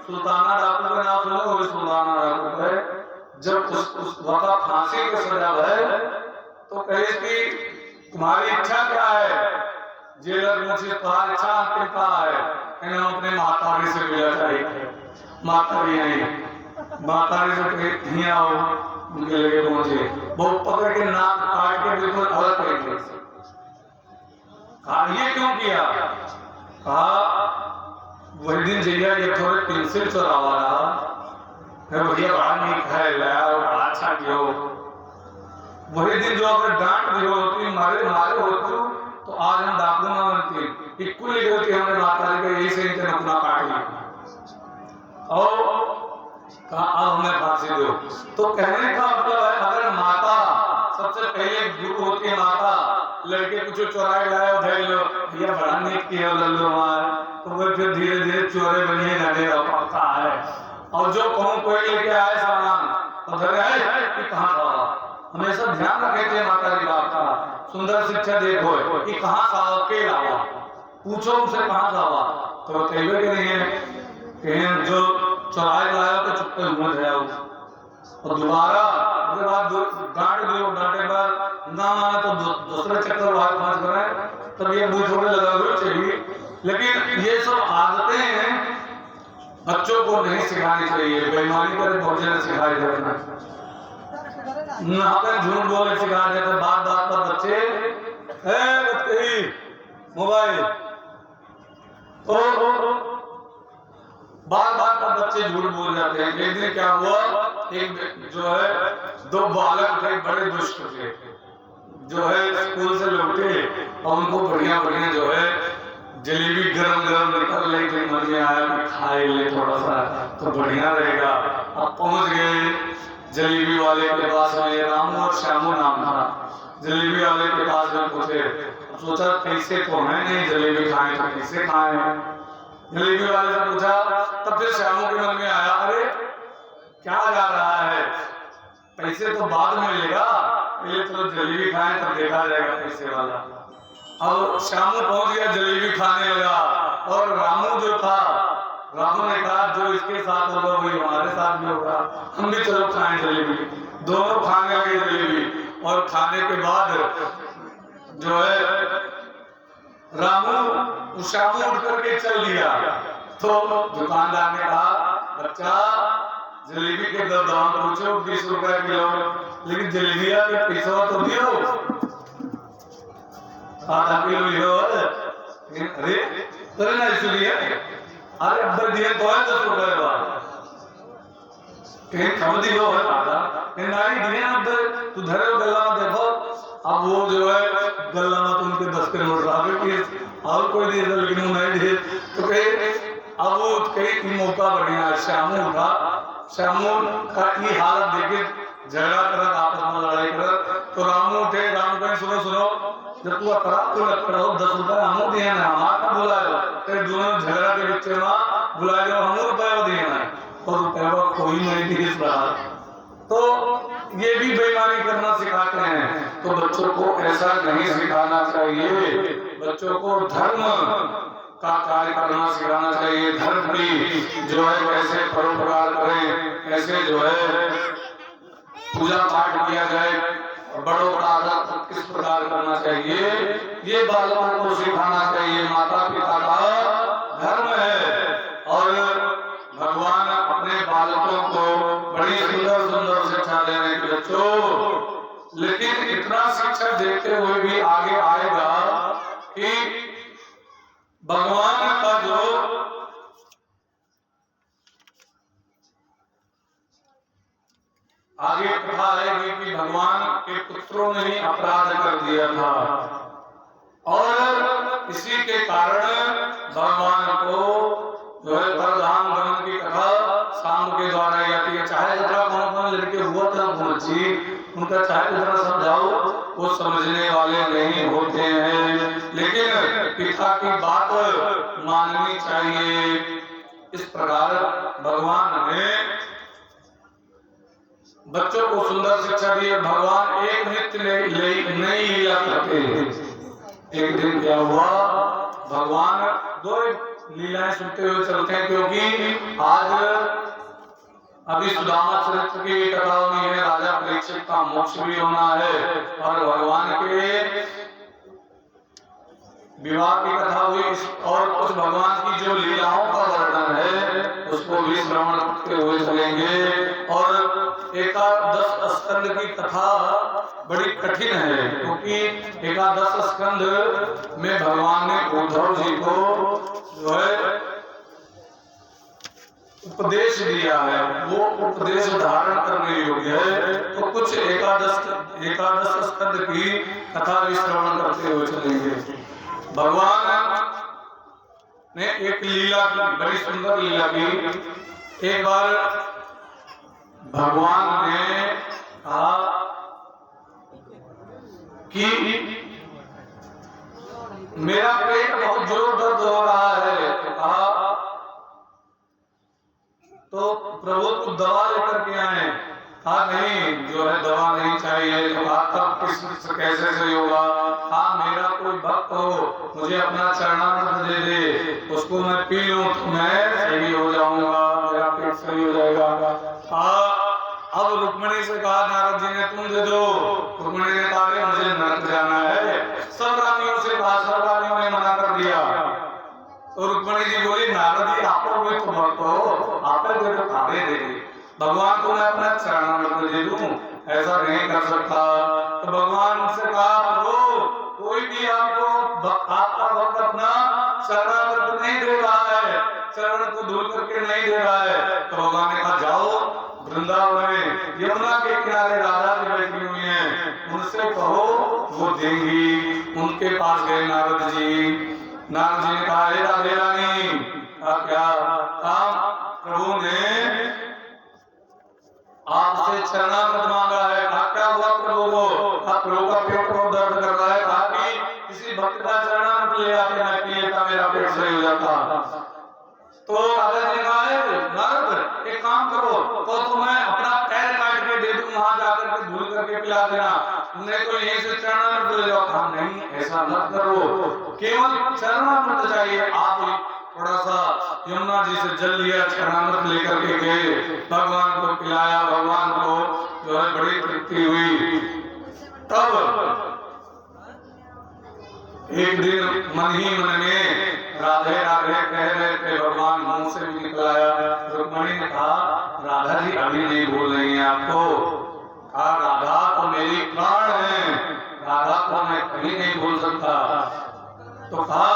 सुल्ताना डाकू का नाम सुनो, वो सुल्ताना डाकू है। जब उस वक्त फांसी की सजा है तो कहे कि तुम्हारी इच्छा क्या है? जेलर मुझे तुम्हारी इच्छा क्या है? अपने मातारी से मिला चाहिए। मातारी नहीं, मातारी से नहीं आओ, उनके लगे पहुंचे, वो पकड़ के नाक काट के बिल्कुल अलग तरीके से। कहा ये क्यों किया? कहा वही दिन जैया ये थोड़े पेंसिल चुरावा रहा, भैया बड़ा नहीं खाए लाया, बड़ा अच्छा किया। वही दिन जो अगर डांट दी होती, मारे होती, तो आज हम डाकू ना बनती। कुल होती हमने माता जी का यही से इनके अपना काट लिया, और कहा अब हमें फांसी दो। तो कहने का मतलब है अगर माता सबसे पहले गुरु होती है, माता लड़के कुछ चोराए लाए भैया बड़ा नहीं किया लल्लू हमारे, तो वो फिर धीरे धीरे चोरे बनिए लगे पड़ता है। और जो कहूँ कोई लेके आए सामान तो कहाँ था, हमेशा ध्यान रखे थे माता जी बाप का। सुंदर शिक्षा देखो कि कहाँ सावा के लावा, पूछो उनसे कहाँ सावा, तो कहे के नहीं कहीं जो चौराहे लाया तो चुपके घूम जाओ, और दोबारा उसके बाद डांट दियो, डांटे बाद ना माने तो दूसरे चक्कर बाहर पास करें, तब ये मुंह थोड़े लगा हुए चाहिए। लेकिन ये सब आदतें बच्चों को नहीं सिखानी चाहिए। बेईमानी करे भोजन सिखाई जाना, झूठ बोले सिखा देते, बात बात पर बच्चे मोबाइल, तो बार बार पर बच्चे झूठ बोल जाते हैं। एक दिन क्या हुआ, एक जो है 2 बालक थे, बड़े दुष्ट थे, जो है स्कूल से लौटे और उनको बढ़िया बढ़िया जो है जलेबी गरम गरम निकल रही थी, मन में आया कि खाए ले थोड़ा सा तो बढ़िया रहेगा। अब पहुंच गए जलेबी वाले के पास में, रामू और श्यामू नाम था। जलेबी वाले के पास में पूछे, सोचा पैसे तो है नहीं, जलेबी खाएं तो कैसे खाएं। जलेबी वाले से पूछा, तब फिर श्यामू के मन में आया अरे क्या जा रहा है, पैसे तो बाद में मिलेगा, पहले तो जलेबी खाएं तब देखा जाएगा पैसे वाला। अब श्यामू पहुंच गया, जलेबी खाने लगा, और रामू जो था रामू ने कहा जो इसके साथ होगा वही हमारे साथ भी होगा, हम भी चलो खाएं जलेबी। दोनों खाने लगे जलेबी, और खाने के बाद जो है रामू शामू उठ करके चल दिया। तो दुकानदार ने कहा बच्चा जलेबी के दाम पूछो 20 रुपए किलो, लेकिन जलेबिया के पैसा तो दियो, आधा किलो लियो। अरे तेरे ना इसलिए अरे अंदर दिए तो है 10 रुपए बाद कहीं कम दियो है आधा नारी दिए ना अंदर तू धरे गला में देखो। अब वो जो है गला में तो उनके 10 के नोट रहा कि और कोई दे दे, लेकिन वो नहीं दे। तो कहे अब वो कहीं मौका बढ़िया श्यामू का ये हालत देखे झगड़ा करत आपस में लड़ाई करत। तो रामू उठे, रामू कहे सुनो सुनो जब तू अपरा तो लगता हो 10 रुपए हमो दिए ना, हमारा बुला लो। तेरे दोनों झगड़ा के बीच में बुला लो, हमो रुपए दिए ना, और रुपए कोई नहीं दिए इस बार। तो ये भी बेईमानी करना सिखाते हैं। तो बच्चों को ऐसा नहीं सिखाना चाहिए, बच्चों को धर्म का कार्य करना सिखाना चाहिए। धर्म की जो है कैसे परोपकार करें, कैसे जो है पूजा पाठ किया जाए, बड़ों का आदर किस प्रकार करना चाहिए, ये बालकों को सिखाना चाहिए। माता पिता का धर्म है, और भगवान अपने बालकों को बड़ी सुंदर सुंदर शिक्षा दे रहे हैं बच्चों। लेकिन इतना शिक्षा देते हुए भी आगे आएगा कि भगवान का जो आगे कथा आएगी कि भगवान के पुत्रों ने ही अपराध कर दिया था, और इसी के कारण भगवान को जो है परधाम गमन की कथा शाम के द्वारा जाती है। चाहे जितना कौन लड़के हुआ था पहुंची, उनका चाहे जितना समझाओ वो समझने वाले नहीं होते हैं, लेकिन पिता की बात माननी चाहिए। इस प्रकार भगवान ने बच्चों को सुंदर शिक्षा दी। भगवान एक नित्य नई लीला करते। एक दिन क्या हुआ, भगवान दो लीलाएं सुनते हुए चलते हैं, क्योंकि आज अभी सुदामा चरित्र की कथाओं में है राजा परीक्षित का मोक्ष भी होना है, और भगवान के विवाह की कथा हुई, और कुछ भगवान की जो लीलाओं का वर्णन है उसको भी श्रवण करते हुए चलेंगे। और एकादश स्कंद की कथा बड़ी कठिन है, क्योंकि एकादश स्कंद में भगवान ने उद्धव जी को जो है उपदेश दिया है, वो उपदेश धारण करने योग्य है। तो कुछ एकादश स्कंद की कथा भी श्रवण करते हुए चलेंगे। भगवान ने एक लीला की, बड़ी सुंदर लीला की। एक बार भगवान ने कहा कि मेरा पेट बहुत जोर दर्द हो रहा है। तो कहा तो प्रभु तू दवा लेकर के आए। कहा नहीं, जो है दवा नहीं चाहिए। तो कहा तब किस कैसे सही होगा? हाँ, मेरा कोई भक्त हो, मुझे अपना चरणामृत दे दे, उसको मैं पी लूं तो मैं सही हो जाऊंगा, मेरा पेट सही हो जाएगा। अब रुक्मिणी से कहा नारद जी ने तुम दे दो। रुक्मिणी ने कहा मुझे नरक जाना है। सब रानियों से कहा, सब रानियों ने मना कर दिया। तो रुक्मिणी जी बोली नारद जी आप लोग तो भक्त हो, आप दे दो, खाने दे दे। भगवान को मैं अपना चरणामृत दे दूं, ऐसा नहीं कर सकता। तो भगवान से कहा प्रभु कोई भी आपको आपका भक्त अपना चरणामृत नहीं दे रहा है, चरण को धुल करके नहीं दे रहा है। तो भगवान ने कहा जाओ वृंदावन में यमुना के किनारे राधा जी बैठी हुई हैं, उनसे कहो वो देंगी। उनके पास गए नारद जी। नारद जी ने कहा हे राधे रानी, क्या काम? प्रभु ने आपसे चरणामृत मांगा है। क्या हुआ प्रभु को? प्रभु का पेट बहुत दर्द कर रहा है। कहा कि किसी भक्त का चरणामृत ले आके मैं पी लेता, मेरा पेट सही हो जाता। तो राजा जी ने कहा नारद एक काम करो, तो मैं अपना पैर काट के दे दूं, वहां जाकर के धुल करके पिला देना, नहीं तो यहीं से चरणामृत ले जाओ। कहा नहीं, ऐसा मत करो, केवल चरणामृत चाहिए। आप थोड़ा सा यमुना जी से जल लिया, चरणामृत लेकर के गए, भगवान को पिलाया, भगवान को जो है बड़ी तृप्ति हुई। तब एक दिन मन ही मन में राधे राधे कह रहे थे, भगवान मुंह से भी निकल आया। रुक्मणी ने कहा राधा जी अभी नहीं बोल रही हैं आपको। कहा राधा तो मेरी प्राण है, राधा को मैं कभी नहीं बोल सकता। तो कहा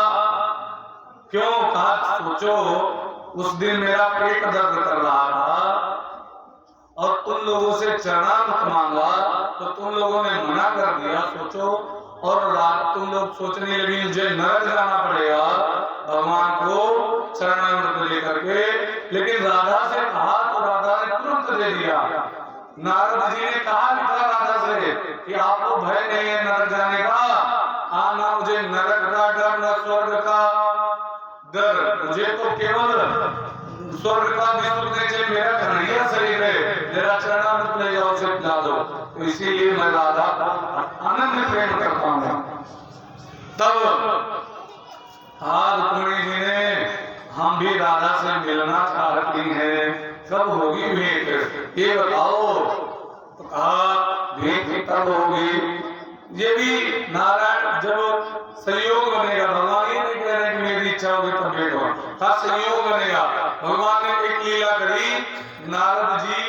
क्यों? कहा सोचो उस दिन मेरा पेट दर्द कर रहा था और तुम लोगों से चरणामृत मांगा तो तुम लोगों ने मना कर दिया। सोचो, और रात तुम लोग सोचने लगी मुझे नरक जाना पड़ेगा भगवान को चरणामृत लेकर के, लेकिन राधा से कहा तो राधा ने तुरंत दे दिया। नारद जी ने कहा लिखा राधा से कि आपको भय नहीं है नरक जाने का? हाँ, ना मुझे नरक का डर न स्वर्ग का डर, मुझे तो केवल स्वर्ग का भी सुख नहीं चाहिए, मेरा कन्हैया शरीर है, मेरा चरणामृत ले जाओ उसे पिला दो। तो इसीलिए मैं राधा अनन्य प्रेम करता हूँ। तब रुक्मिणी जी ने हम भी राधा से मिलना चाहती हैं, कब होगी भेंट ये बताओ। तो कहा भेंट कब होगी? ये भी नारायण जब संयोग बनेगा, भगवान ये नहीं कह रहे कि मेरी इच्छा होगी तब भेंट होगा, कहा संयोग बनेगा। भगवान ने एक लीला करी, नारद जी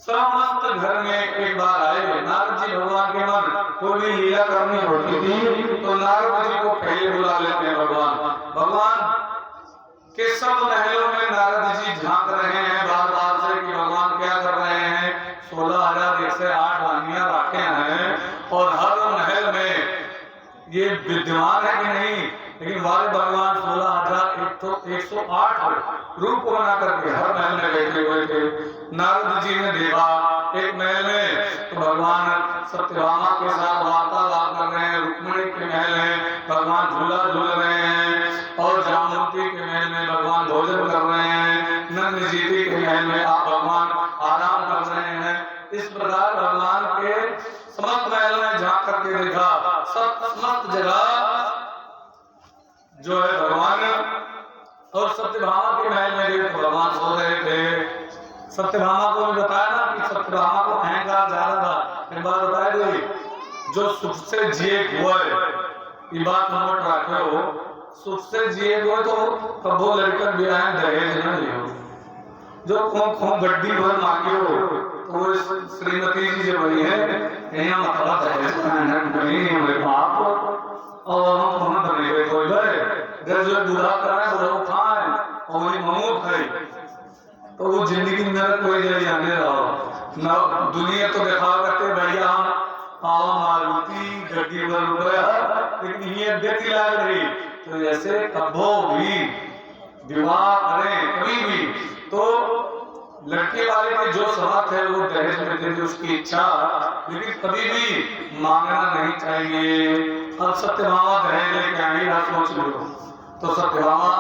समस्त घर में एक बार आए। नारद जी भगवान के मन कोई भी लीला करनी होती थी तो नारद जी को पहले बुला लेते हैं भगवान के सब महलों में नारद जी झांक रहे हैं बार बार से कि भगवान क्या कर रहे हैं। 16,108 रानियां रखे हैं और हर महल में ये विद्यमान है कि नहीं, लेकिन वाले भगवान 16,108 रूप बना करके हर महल में बैठे हुए थे। नारद जी ने देखा एक महल में तो भगवान सत्यभामा के साथ वार्तालाप कर रहे हैं, रुक्मिणी के महल में भगवान झूला झूल रहे हैं और जामुनती के महल में भगवान भोजन कर रहे हैं, नंदजीती के महल में आप भगवान आराम कर रहे हैं। इस प्रकार भगवान के समस्त महल में झांक करके देखा, समस्त जगह जो है भगवान, और सत्यभामा के महल में गए तो भगवान सो रहे थे। सत्यभामा को भी बताया ना कि सत्यभामा को अहंकार ज्यादा था। एक बात बताया गई, जो सुख से जिए हुआ है, ये बात नोट रखो, सुख से जिए हुए तो कबो लड़कर भी आए दहेज न लियो, जो खूब गड्डी भर मांगे हो तो वो श्रीमती जी जो बनी है यहाँ मतलब दहेज मेरे बाप और हम बने हुए कोई घर जो दूल्हा कर रहा है वो खाए और वही ममू खाए, तो वो जिंदगी में कोई नहीं जाने रहा ना। दुनिया तो दिखावा करते भैया हम पावा मारुति गड्डी भर रुपया, लेकिन ये बेटी लाग रही तो जैसे कबो भी विवाह करें कभी भी तो लड़के वाले के जो साथ है वो दहेज में दे दे उसकी इच्छा, लेकिन कभी भी मांगना नहीं चाहिए। अब सत्यभामा दहेज लेके आई ना सोच लो, तो सत्यभामा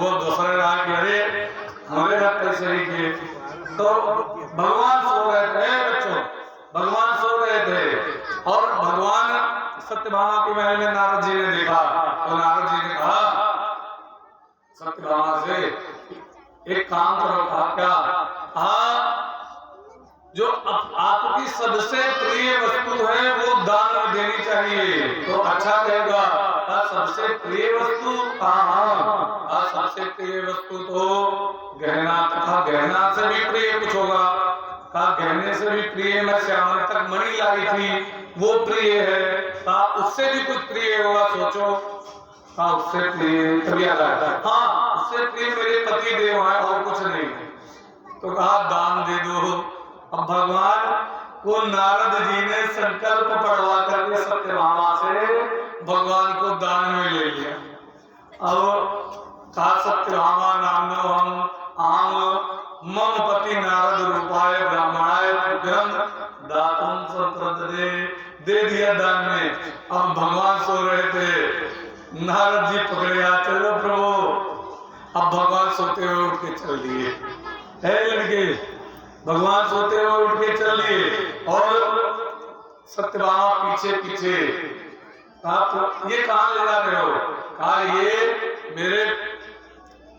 वो दूसरे राह के अरे हमारे रात कैसे ही के, तो भगवान सो रहे थे बच्चों, भगवान सो रहे थे और भगवान सत्यभामा के महल में नारद जी ने देखा तो नारद जी ने कहा सत्यभामा से एक काम करो, कहा क्या? जो आपकी सबसे प्रिय वस्तु है वो दान में देनी चाहिए तो अच्छा रहेगा। सबसे प्रिय वस्तु कहाँ? सबसे प्रिय वस्तु तो गहना, तथा गहना से भी प्रिय कुछ होगा, कहा गहने से भी प्रिय मैं श्यामल तक मणि लाई थी वो प्रिय है, कहा उससे भी कुछ प्रिय होगा, सोचो। हाँ उससे प्रिय तभी आता है, हाँ उससे प्रिय मेरे पति देव है और कुछ नहीं। तो कहा दान दे दो। अब भगवान को नारद जी ने संकल्प पढ़वा करके सत्यभामा से भगवान को दान में ले लिया। अब कहा सत्यभामा नामनो हम आम मम पति नारद रूपाय ब्राह्मणाय तुभ्यं दातुं संप्रददे, दे दिया दान में। अब भगवान सो रहे थे, नारद जी पकड़े आ चलो प्रभु। अब भगवान सोते हुए उठ के चल दिए, है लड़के भगवान सोते हुए उठ के चल दिए और सत्यभामा पीछे पीछे। आप ये कहाँ ले जा रहे हो? कहा ये मेरे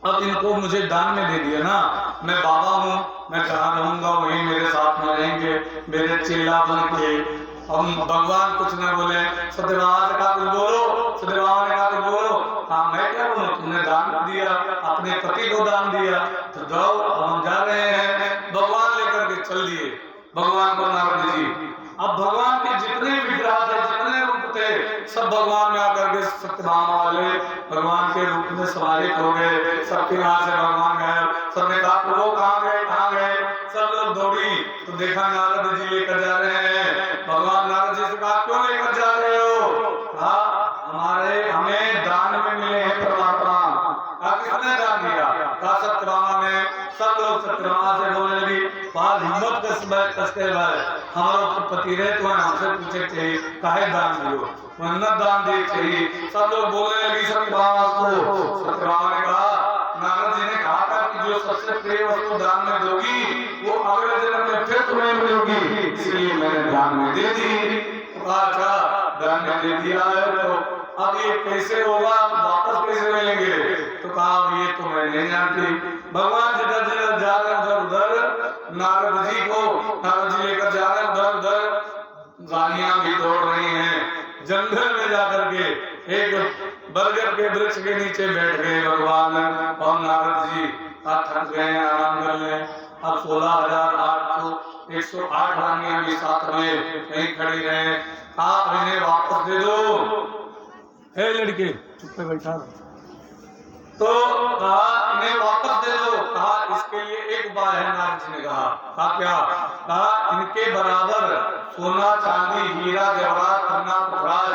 अब इनको मुझे दान में दे दिया ना, मैं बाबा हूँ, मैं जहाँ रहूंगा वहीं मेरे साथ में रहेंगे, मेरे चेला बन के। हम भगवान कुछ न बोले, सत्यभामा से कहा कुछ बोलो, सत्यभामा ने कहा कुछ बोलो। हाँ मैं क्या बोलूं, तुमने दान दिया, अपने पति को दान दिया, तो जाओ हम जा रहे हैं। भगवान लेकर के चल दिए भगवान को नारद जी। अब भगवान के जितने विग्रह थे, जितने रूप थे, सब भगवान में आकर के सत्यभामा वाले भगवान के रूप में समाहित हो गए। सबके यहाँ से भगवान गए, सबने कहा प्रभु कहाँ गए, कहाँ गए। सब लोग दौड़ी तो देखा नारद जी लेकर जा रहे हैं। भगवान नारद जी से कहा क्यों लेकर जा रहे हो। कहा हमें दान में मिले हैं परमात्मा। कहा किसने दान दिया। कहा सत्यभामा ने। सब लोग सत्यभामा से बोलने लगी, बात हिम्मत कसते भाई, हमारा तो पति रहे तो हमसे पूछे चाहिए काहे दान दियो, मन्नत दान दे चाहिए। सब लोग बोलने लगी सत्यभामा को। सत्यभामा ने कहा, नारद जी ने कहा था कि जो सबसे प्रिय वस्तु दान में दोगी वो अगले जन्म में फिर तुम्हें मिलेगी, इसलिए मैंने दान में दे दी। अच्छा दान में दे दिया है तो अब ये कैसे होगा, वापस कैसे मिलेंगे। तो कहा ये तो मैं नहीं जानती। भगवान जिधर जिधर जा रहे उधर उधर नारद जी लेकर जा रहे उधर उधर रानियां भी दौड़ रही हैं। जंगल में जाकर के एक बरगद के वृक्ष के नीचे बैठ गए भगवान और नारद जी। थक गए, आराम कर ले। अब 16,108 रानियां भी साथ में कहीं खड़ी रहे। आप इन्हें वापस दे दो। हे लड़के चुप पे बैठा तो कहा इन्हें वापस दे दो। कहा इसके लिए एक उपाय है। नारद जी ने कहा क्या। कहा इनके बराबर सोना चांदी हीरा जवाहरात करना पुराज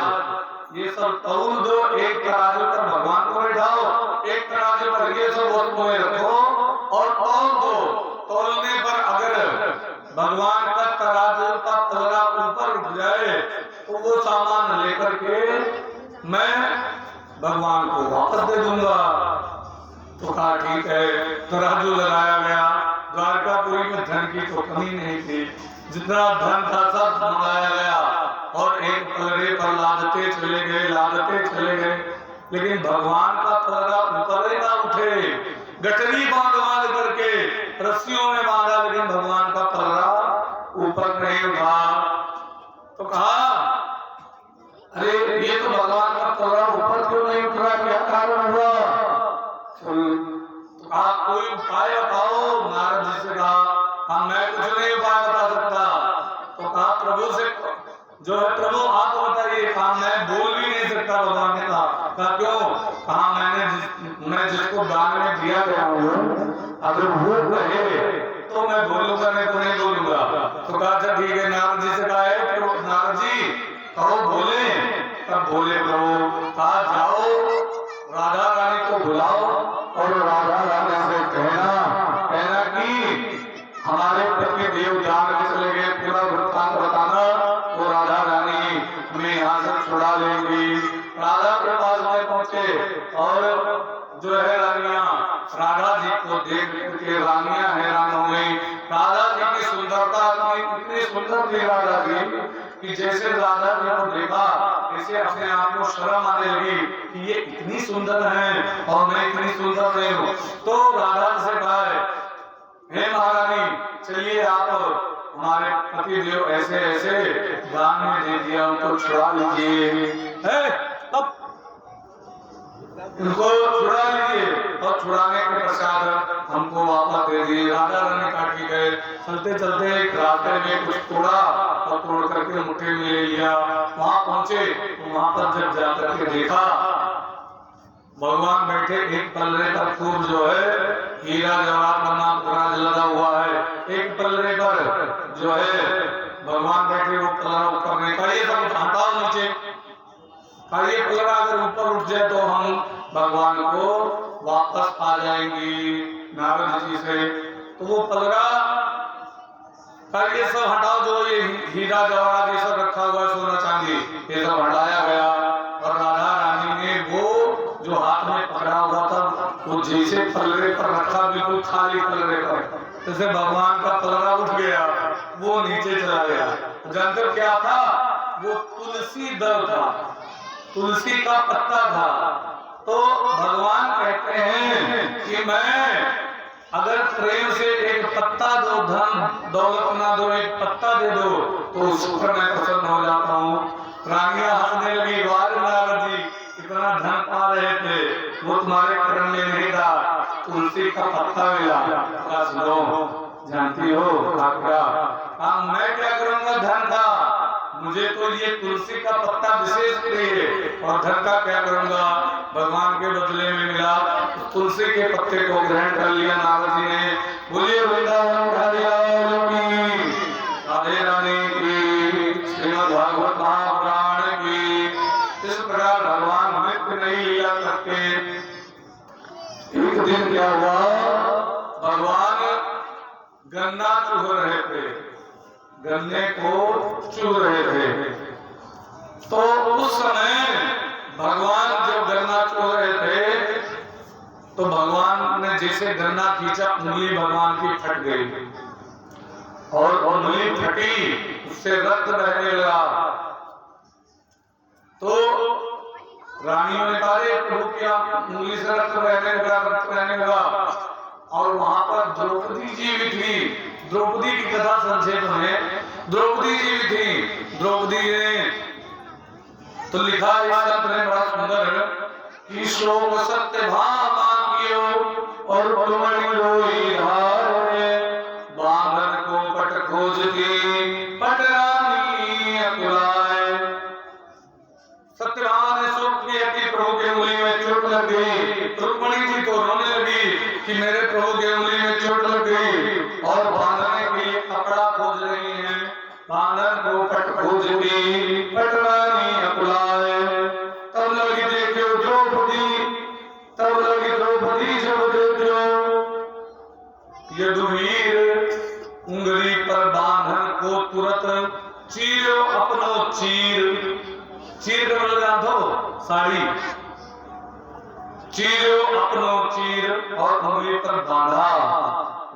ये सब तौल दो, एक तराजू पर भगवान को बैठाओ, एक तराजू पर ये सब वस्तुएं रखो और तौल दो। तौलने पर अगर भगवान का तराजू का तोला ऊपर उठ जाए तो वो सामान लेकर के मैं भगवान को वापस दे दूंगा। तो कहा ठीक है। तराजू लगाया गया। द्वारकापुरी में धन की तो कमी नहीं थी, जितना धन था सब मंगाया गया और एक पलड़े पर लादते चले गए। लेकिन भगवान का पलड़ा ऊपर ही ना उठे। गठरी बांध करके रस्सियों में बांधा, लेकिन भगवान का पलड़ा ऊपर नहीं उठा। तो कहा अरे ये तो भगवान का पलड़ा ऊपर क्यों नहीं उठ रहा, क्या कारण हुआ। तो आप कोई उपाय बताओ। नारद जी से कहा मैं कुछ नहीं उपाय बता सकता। तो कहा प्रभु से जो है प्रभु आप बताइए। कहा मैं बोल भी नहीं सकता। भगवान ने कहा क्यों। कहा मैं जिसको दान में दिया गया हूँ अगर वो कहे तो मैं बोलूंगा, नहीं तो नहीं बोलूंगा। तो कहा अच्छा ठीक है। नारद जी से कहा है नारद जी कहो बोले। तब बोले प्रभु। कहा जाओ राधा रानी को बुलाओ और राधा रानी से कहना कि हमारे पति देव जान के चले गए, पूरा वृत्तांत बताना। तो राधा रानी हमें यहाँ से छुड़ा लेंगी। राधा के पास में पहुंचे और जो है रानियां राधा जी को देख के रानियां हैरान हो गई। राधा जी की सुंदरता इतनी सुंदर थी राधा जी कि जैसे राधा जी को देखा ऐसे अपने आप को शर्म आने लगी कि ये इतनी सुंदर है और मैं इतनी सुंदर नहीं हूँ। तो राधा से कहा हे महारानी चलिए आप हमारे पति देव ऐसे ऐसे दान में दे दिया, उनको छुड़ा लीजिए। अब इनको छुड़ा लीजिए और छुड़ाने के पश्चात हमको वापस दे दिए। राजा रानी काट के गए। चलते चलते एक रास्ते में कुछ तोड़ा और तोड़ करके मुट्ठी में ले लिया। वहां पहुंचे तो वहां पर जब जाकर के देखा भगवान बैठे एक पल्ले पर खूब जो है हीरा जवाहरात का नाम लगा हुआ है। एक पल्ले पर जो है भगवान बैठे वो पल्ला ऊपर का ये सब हटाओ नीचे। ये पलड़ा अगर ऊपर उठ जाए तो हम भगवान को वापस आ जाएंगी नारद जी से। तो वो पलड़ा ये सब हटाओ, जो ये हीरा जवाहरात ये सब रखा हुआ सोना चांदी ये सब हटाया गया। और राधा रानी ने वो जो हाथ में पकड़ा हुआ था वो जैसे पलड़े पर रखा, बिल्कुल खाली पलड़े पर, जैसे भगवान का पलड़ा उठ गया वो नीचे चला गया। जानते क्या था वो? तुलसी दल था, तुलसी का पत्ता था। तो भगवान कहते हैं कि मैं अगर प्रेम से एक पत्ता दो, धन दौलत ना दो, एक पत्ता दे दो, तो उस पर मैं प्रसन्न हो जाता हूँ। रानियां हंसने लगी, वाह नारद जी इतना धन पा रहे थे, वो तुम्हारे कर्म में नहीं था, तुलसी का पत्ता मिला। लो जानती हो क्या? मैं क्या करूंगा धन का, मुझे तो ये तुलसी का पत्ता विशेष प्रिय, और धन का क्या करूंगा, भगवान के बदले में मिला। तुलसी के पत्ते को ग्रहण कर लिया नारद जी ने। बोलिए वृंदावन बिहारी राधे रानी की, श्रीमद् भागवत महापुराण की। इस प्रकार भगवान मृत्यु नहीं लिया करके। एक दिन क्या हुआ, भगवान गन्ना चूह रहे थे, गन्ने को चूह रहे थे। तो उस समय भगवान जब गन्ना चूह रहे थे, तो भगवान ने जैसे गन्ना खींचा, उंगली भगवान की फट गई, और उंगली फटी, उससे रक्त बहने लगा। तो रानियों ने कहा, प्रभु क्या उंगली से रक्त बहने लगा, रक्त बहने लगा। और वहां पर द्रौपदी जी भी थी। द्रौपदी की कथा संक्षेप में, द्रौपदी जी भी थी। द्रौपदी ने तो लिखा इस संत ने बड़ा सुंदर कि शोक सत्य भामा कियो और बलमणि लोई धारे, बांधन को पट खोज की पटरानी अकुलाए। सत्यभामा ने शोक किया कि प्रभु के उंगली में चोट लग गई। रुक्मणी जी तो रोने लगी कि मेरे प्रभु के उंगली में चोट लग गई, और बांधने के लिए कपड़ा खोज रही है। बांधन को पट खोज की पटरानी अकुलाए। तब लगी देखो द्रौपदी, तब लगी द्रौपदी जब देखो यदुवीर उंगली पर बांधन को तुरंत चीरो अपनो चीर। चीर कर लगा दो साड़ी, चीरो अपनो चीर, और उंगली पर बांधा।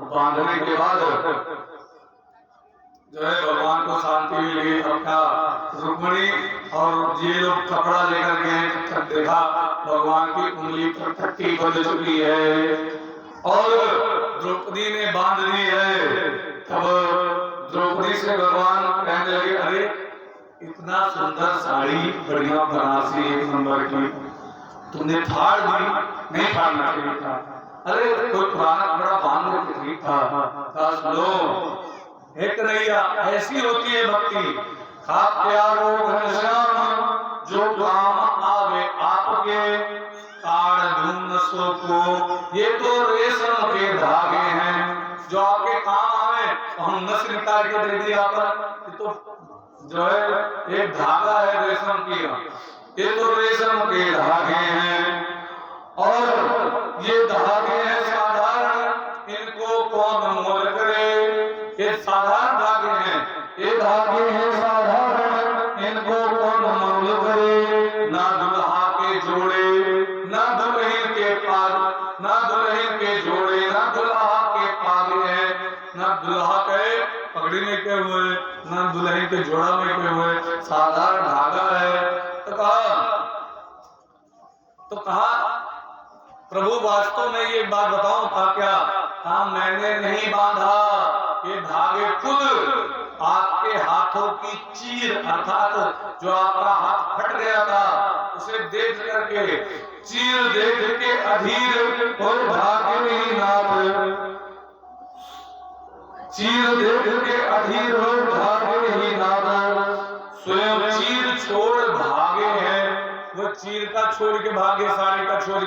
बांधने के बाद जो है भगवान को शांति मिली। अपना रुक्मणी और ये लोग कपड़ा लेकर गए, तब देखा भगवान की उंगली पर पट्टी बंध चुकी है, और द्रौपदी ने बांध दी है। तब द्रौपदी से भगवान कहने लगे, अरे इतना सुंदर साड़ी, बढ़िया बनारसी एक नंबर की, तुमने फाड़ दी, नहीं फाड़ना चाहिए था। अरे कोई पुराना कपड़ा बांध के ठीक था। लो एक नैया ऐसी होती है भक्ति। खा प्यारो घनश्याम जो काम आवे आपके, काड़ धुन सो को ये तो रेशम के धागे हैं, जो आपके काम आवे। तो हम नस निकाल के दे दिया पर, ये तो जो है एक धागा है रेशम की, ये तो रेशम के धागे हैं। और ये धागे हैं साधारण, इनको कौन मोल करे। ये साधारण धागे हैं, ये धागे हैं साधारण, इनको कौन मोल करे। ना दुल्हा के जोड़े ना दुल्हन के पाग, ना दुल्हन के जोड़े ना दुल्हा के पागे हैं। ना दुल्हा के पगड़ी में के हुए, ना दुल्हन के जोड़ा में के हुए, साधारण धागा है। तो कहा प्रभु वास्तव में ये बात बताओ था क्या? हाँ, मैंने नहीं बांधा, ये धागे खुद आपके हाथों की चीर, अर्थात जो आपका हाथ फट गया था उसे देख करके, चीर देख के अधीर और धागे नहीं नाप, चीर देख के अधीर और धागे नहीं नाप। स्वयं चीर छोड़ भागे हैं, वो चीर का छोड़ के भागे, साड़ी का छोड़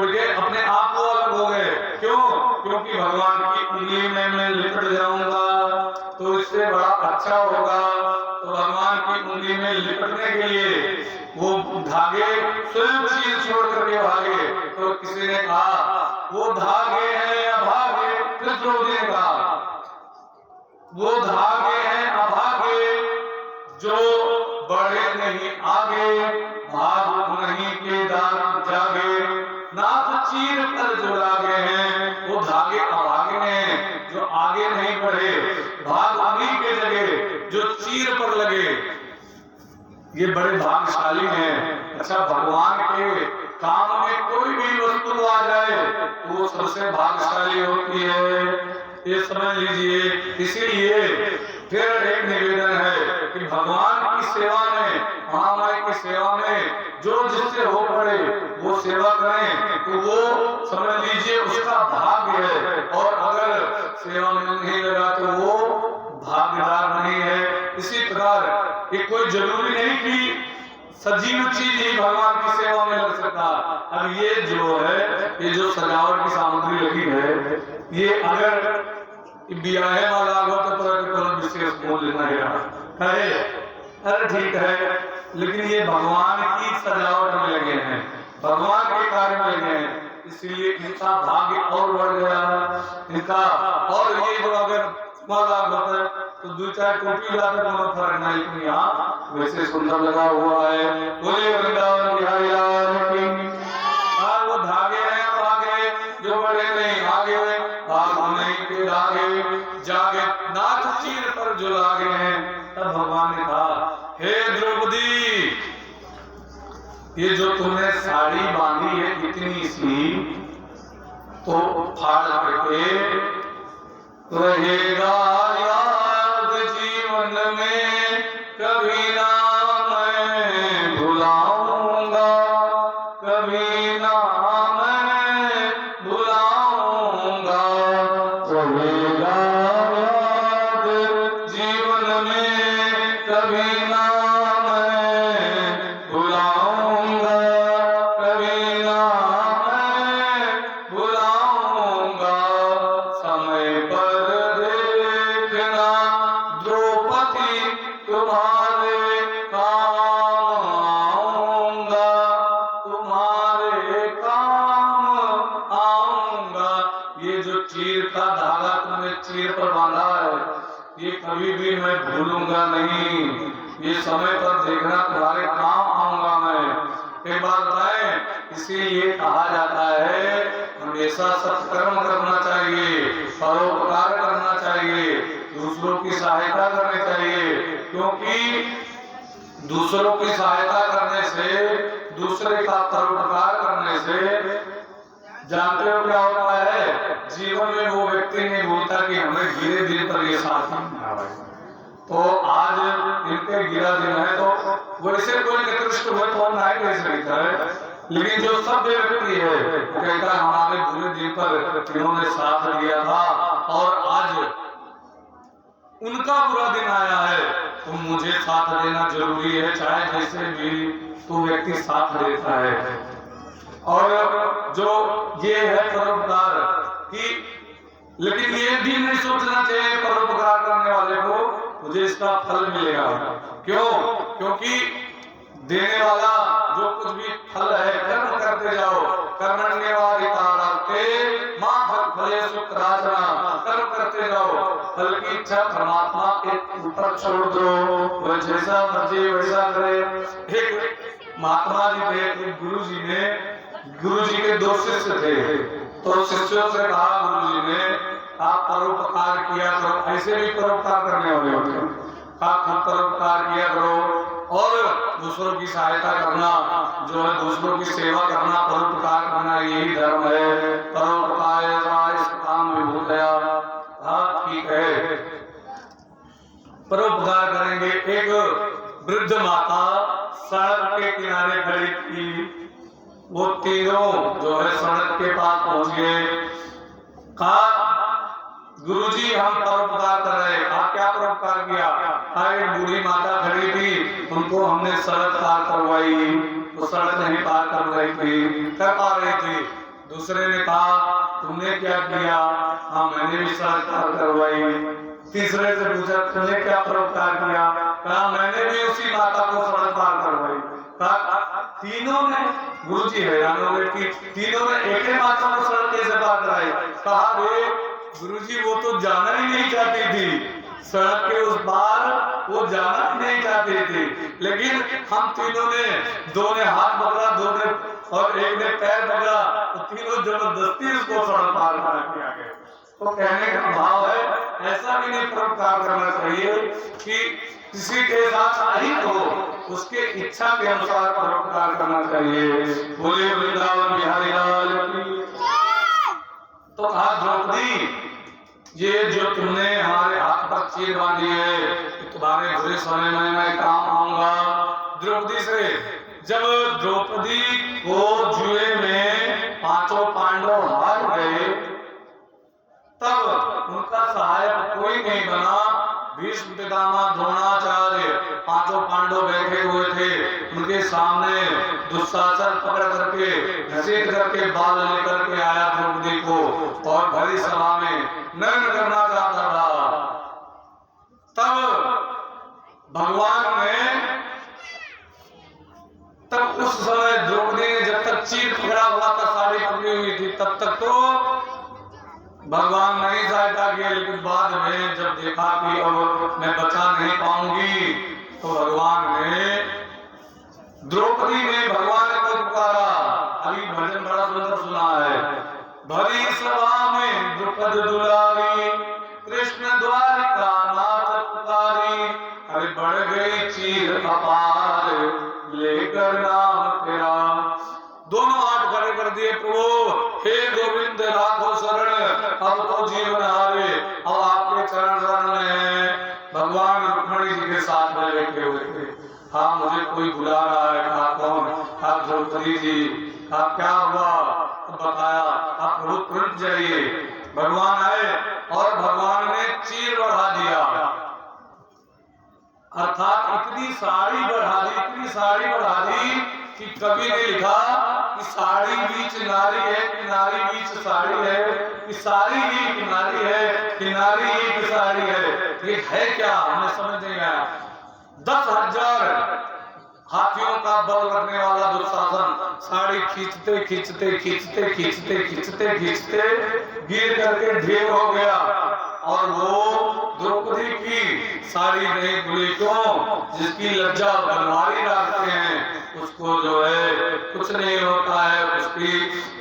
के अपने आप को अलग हो गए। क्यों? क्योंकि भगवान की उंगली में मैं लिपट जाऊंगा तो इससे बड़ा अच्छा होगा। तो भगवान की उंगली में लिपटने के लिए वो धागे स्वयं चीर छोड़ करके भागे। तो किसी ने कहा वो धागे हैं या भागे? फिर द्रौपदी ने कहा वो धागे हैं अभागे, जो बढ़े नहीं आगे, भाग नहीं के दान जागे। नाथ चीर पर जो लागे हैं वो धागे अभागे हैं, जो आगे नहीं बढ़े, भाग उन्हीं के जगह जो चीर पर लगे, ये बड़े भाग्यशाली हैं। अच्छा, भगवान के काम में कोई भी वस्तु आ जाए तो वो सबसे भाग्यशाली होती है, ये समझ लीजिए। इसीलिए फिर एक निवेदन है कि भगवान की सेवा में, महामाई की सेवा में जो जिससे हो पड़े वो सेवा करें तो वो समझ लीजिए उसका भाग्य है, और अगर सेवा में नहीं लगा तो वो भाग्यदार नहीं है। इसी प्रकार ये कोई जरूरी नहीं कि सजीव चीज ही भगवान की सेवा में लग सकता। अब ये जो है, ये जो सजावट की सामग्री लगी है, ये अगर ब्याहे वाला हो तो विशेष मूल्य नहीं रहा है, अरे ठीक है, लेकिन ये भगवान की सजावट में लगे हैं, भगवान के कार्य में लगे हैं, इसलिए इनका भाग्य और बढ़ गया इनका। और ये जो अगर माला होता है तो दो चार टोपी लाते तो फर्क नहीं, लेकिन यहाँ वैसे सुंदर लगा हुआ है। बोले वृंदावन बिहारी लाल की। और वो धागे हैं आगे जो बड़े नहीं आगे, भाग नहीं के आगे जागे नाथ चीर पर जो लागे हैं। तब भगवान ने कहा, हे द्रौपदी, ये जो तुमने साड़ी बांधी है इतनी सी, तो फाड़ करके रहेगा याद जीवन में, कभी ना मैं भुलाऊंगा, कभी ना मैं भुलाऊंगा, रहेगा याद जीवन में, कभी ना मैं भुलाऊंगा, कभी ना मैं भुलाऊंगा। समय पर देखना द्रौपदी तुम्हारे काम आऊंगा, तुम्हारे काम आऊंगा। ये जो चीर का धागा तुमने चीर पर बांधा है, ये कभी भी मैं भूलूंगा नहीं, ये समय पर देखना तुम्हारे काम आऊंगा मैं। एक बात बताएं, इसीलिए कहा जाता है हमेशा सत्कर्म करना चाहिए, परोपकार करना चाहिए, दूसरों की सहायता करनी चाहिए, क्योंकि दूसरों की सहायता करने से, दूसरे का परोपकार करने से जानते हो क्या होता है, जीवन में वो व्यक्ति नहीं भूलता कि हमें गिरे दिन पर ये साथ ही। तो आज इनके गिरा दिन है तो वैसे कोई निकृष्ट हुए तो हम नहीं कह सकते है, लेकिन जो सभ्य व्यक्ति है वो कहता है हमारे बुरे दिन पर इन्होंने साथ दिया था और आज उनका बुरा दिन आया है तो मुझे साथ देना जरूरी है, चाहे जैसे भी तो व्यक्ति साथ देता है। और जो ये है परोपकार की, लेकिन ये भी नहीं सोचना चाहिए परोपकार करने वाले को मुझे इसका फल मिलेगा। क्यों? क्योंकि देने वाला जो कुछ भी फल है कर्म करते जाओ, कर्मण्यवाधिकारस्ते मां फलेषु कदाचन, कर्म करते जाओ, फल की इच्छा परमात्मा के ऊपर छोड़ दो, वह जैसा मर्जी वैसा करे। एक महात्मा जी थे, गुरु जी के दो शिष्य थे, तो शिष्यों से कहा गुरु जी ने, आप परोपकार किया करो, ऐसे भी परोपकार करने वाले होते हैं, आप परोपकार किया करो और दूसरों की सहायता करना जो है, दूसरों की सेवा करना, परोपकार करना, यही धर्म है। परोपकार इस काम में भूल गया, हाँ ठीक है, परोपकार करेंगे। एक वृद्ध माता सड़क के किनारे खड़ी थी, वो तीनों जो है सड़क के पास पहुंच गए, कहा गुरुजी हम परोपकार कर रहे हैं। आप क्या परोपकार किया? एक बूढ़ी माता खड़ी थी, उनको हमने सड़क पार करवाई, वो सड़क नहीं पार कर रही थी, कर पा रही थी। दूसरे ने कहा तुमने क्या किया? हाँ मैंने भी सड़क पार करवाई। तीसरे से पूछा तुमने क्या परोपकार किया? कहा मैंने भी उसी माता को सड़क पार करवाई। तीनों ने, गुरुजी हैरान हो गए कि तीनों ने एक ही माता को सड़क कैसे पार कराई? कहा रे गुरुजी वो तो जाना ही नहीं चाहती थी, सड़क के उस पार वो जाना ही नहीं चाहती थी, लेकिन हम तीनों ने, दो ने हाथ पकड़ा, दो ने और एक ने पैर पकड़ा, तो तीनों जबरदस्ती उसको सड़क पार किया गया। तो कहने का भाव है ऐसा भी नहीं परोपकार करना चाहिए कि किसी के साथ अहित हो उसके इच्छा के अनुसार परोपकार करना चाहिए। बोले वृंदावन बिहारी लाल की। तो कहा द्रौपदी ये जो तुमने हमारे हाथ पर चीर बांधी है तुम्हारे बुरे समय में मैं काम आऊंगा। द्रौपदी से जब द्रौपदी को जुए में पांचों पांडव हार गए तब उनका सहायक कोई नहीं बना। भीष्म पितामह द्रोणाचार्य पांचों पांडव बैठे हुए थे उनके सामने दुशासन पकड़ करके घसीट करके बाल लेकर के आया द्रौपदी को और भरी सभा में नग्न करना चाहता था। तब भगवान ने तब उस समय द्रौपदी ने जब तक चीर पकड़ा हुआ था साड़ी पकड़ी हुई थी तब तक तो भगवान नहीं सहायता किया। लेकिन बाद में जब देखा कि अब मैं बचा नहीं पाऊंगी तो भगवान ने द्रौपदी ने भगवान को पुकारा। अभी भजन बड़ा सुंदर सुना है। भरी सभा में द्रौपदी दुलारी कृष्ण द्वारिका नाथ पुकारी। अरे बढ़ गई चीर अपार लेकर नाम तेरा। दोनों हाथ खड़े कर दिए प्रभु हे गोविंद राखो शरण अब तो जीवन हारे अब आपके चरण शरण में है। भगवान रुक्मिणी जी के साथ में बैठे हुए थे। हाँ मुझे कोई बुला रहा है। कहा कौन? कहा द्रौपदी जी। कहा क्या हुआ? बताया। आप प्रभु तुरंत जाइए। भगवान आए और भगवान ने चीर बढ़ा दिया अर्थात इतनी साड़ी बढ़ा दी इतनी साड़ी बढ़ा दी कि कवि ने लिखा कि साड़ी बीच नारी है किनारी बीच साड़ी है कि साड़ी ही किनारी है किनारी ही की साड़ी है। ये है क्या? हमें समझ नहीं आया। 10,000 हाथियों का बल रखने वाला दुशासन साड़ी खींचते खींचते खींचते खींचते खींचते खींचते गिर करके ढेर हो गया और वो द्रौपदी की साड़ी नहीं खुली। क्यों? जिसकी लज्जा बनवारी रखते हैं उसको जो है कुछ नहीं होता है उसकी।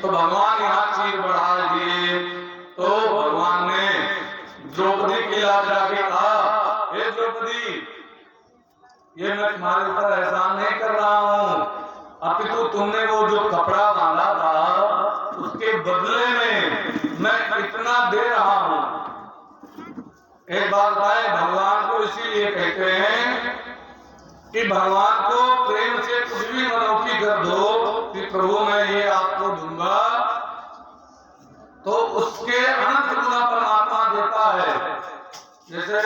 तो भगवान यहाँ चीर बढ़ा दिए तो भगवान ने द्रौपदी की लाज रखे कहा हे द्रौपदी ये मैं तुम्हारे ऊपर एहसान नहीं कर रहा हूँ अपितु तुमने वो जो कपड़ा बांधा था उसके बदले में मैं इतना दे रहा हूँ। एक बात बताए भगवान को इसीलिए कहते हैं कि भगवान को प्रेम से कुछ भी मनौती कर दो कि प्रभु मैं ये आपको दूंगा तो उसके अनंत गुना परमात्मा देता है। जैसे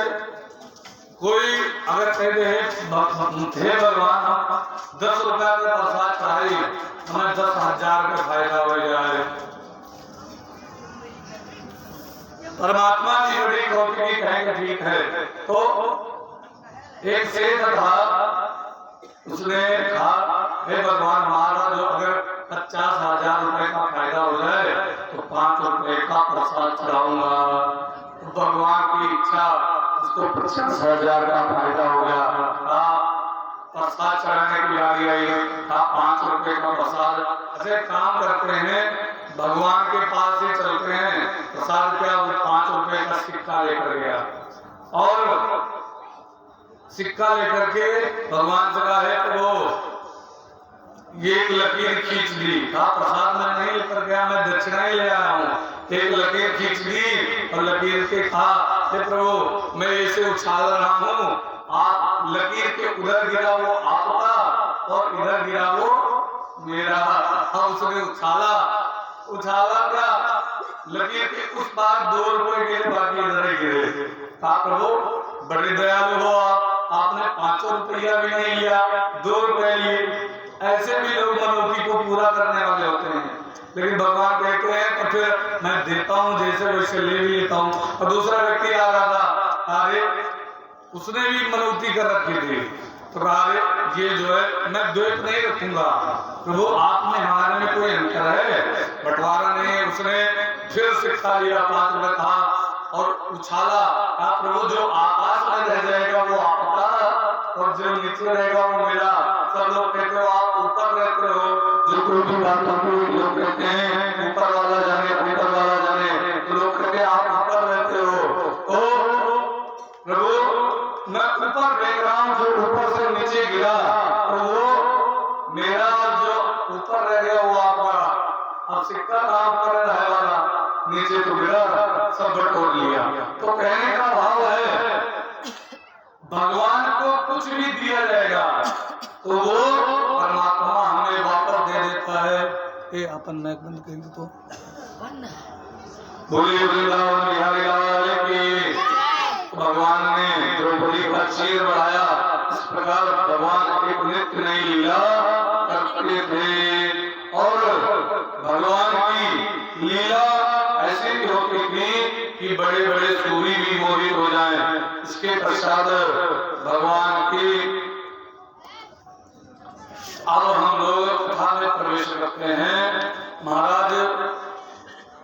कोई अगर कह दे हे भगवान 10 रुपया का प्रसाद चाहिए हमें 10,000 का फायदा हो जाए। परमात्मा की बड़ी कौतुकी कहेंगे ठीक है। तो एक सेठ था उसने कहा हे भगवान हमारा जो अगर 50,000 रुपए का फायदा हो जाए तो 5 रुपए का प्रसाद चढ़ाऊंगा। तो भगवान की इच्छा उसको 50,000 का फायदा हो गया। प्रसाद चढ़ाने की बारी आई। 5 रुपए का प्रसाद। ऐसे काम करते हैं भगवान के पास ही चलते हैं। प्रसाद क्या? वो 5 रुपए का सिक्का लेकर गया और सिक्का लेकर के भगवान से कहा है तो ये एक लकीर खींच दी। कहा प्रसाद मैं नहीं लेकर गया मैं दक्षिणा ही ले आया हूँ। एक लकीर खींच दी और लकीर के कहा हे प्रभु मैं इसे उछाल रहा हूँ आप लकीर के उधर गिरा वो आपका और इधर गिरा वो मेरा। अब उसने उछाला क्या? लकीर के उस पार 2 रुपए गिरे बाकी इधर ही गिरे। कहा प्रभु बड़े दयालु हो आपने 5 रुपया भी नहीं लिया 2 रुपए लिए। ऐसे भी लोग मनौती को पूरा करने वाले होते हैं। लेकिन भगवान कहते हैं तो फिर मैं देता हूँ जैसे वैसे ले भी लेता हूँ। और दूसरा व्यक्ति आ रहा था अरे उसने भी मनौती कर रखी थी तो कहा ये जो है मैं द्वैत नहीं रखूंगा प्रभु आप में हमारे में कोई अंतर है बंटवारा नहीं है। उसने फिर सिक्का लिया 5 रुपए कहा और उछाला। कहा प्रभु जो आकाश में रह जाएगा वो आपका और जो नीचे रहेगा वो मेरा। सब लोग कहते हो आप ऊपर रहते हो जो कोई भी बात लोग कहते हैं ऊपर वाला जाने ऊपर वाला जाने तो लोग कहते हैं आप ऊपर रहते हो। तो प्रभु मैं ऊपर देख रहा हूँ, जो ऊपर से नीचे गिरा तो वो मेरा जो ऊपर रह गया वो आपका अब सिक्का काम कर रहा है वाला, नीचे तो गिरा सब बटोर लिया। तो कहने का भाव है भगवान को कुछ भी दिया जाएगा तो वो परमात्मा हमें वापस दे देता है। ये अपन मैक बंद करेंगे तो बोलिए वृंदावन बिहारी लाल की। भगवान ने द्रौपदी का चीर बढ़ाया, इस प्रकार भगवान एक नित्य नई लीला करते थे और भगवान की लीला ऐसी होती थी कि बड़े बड़े सूरी भी मोहित हो जाएं। इसके पश्चात भगवान की अब हम लोग कथा में प्रवेश करते हैं। महाराज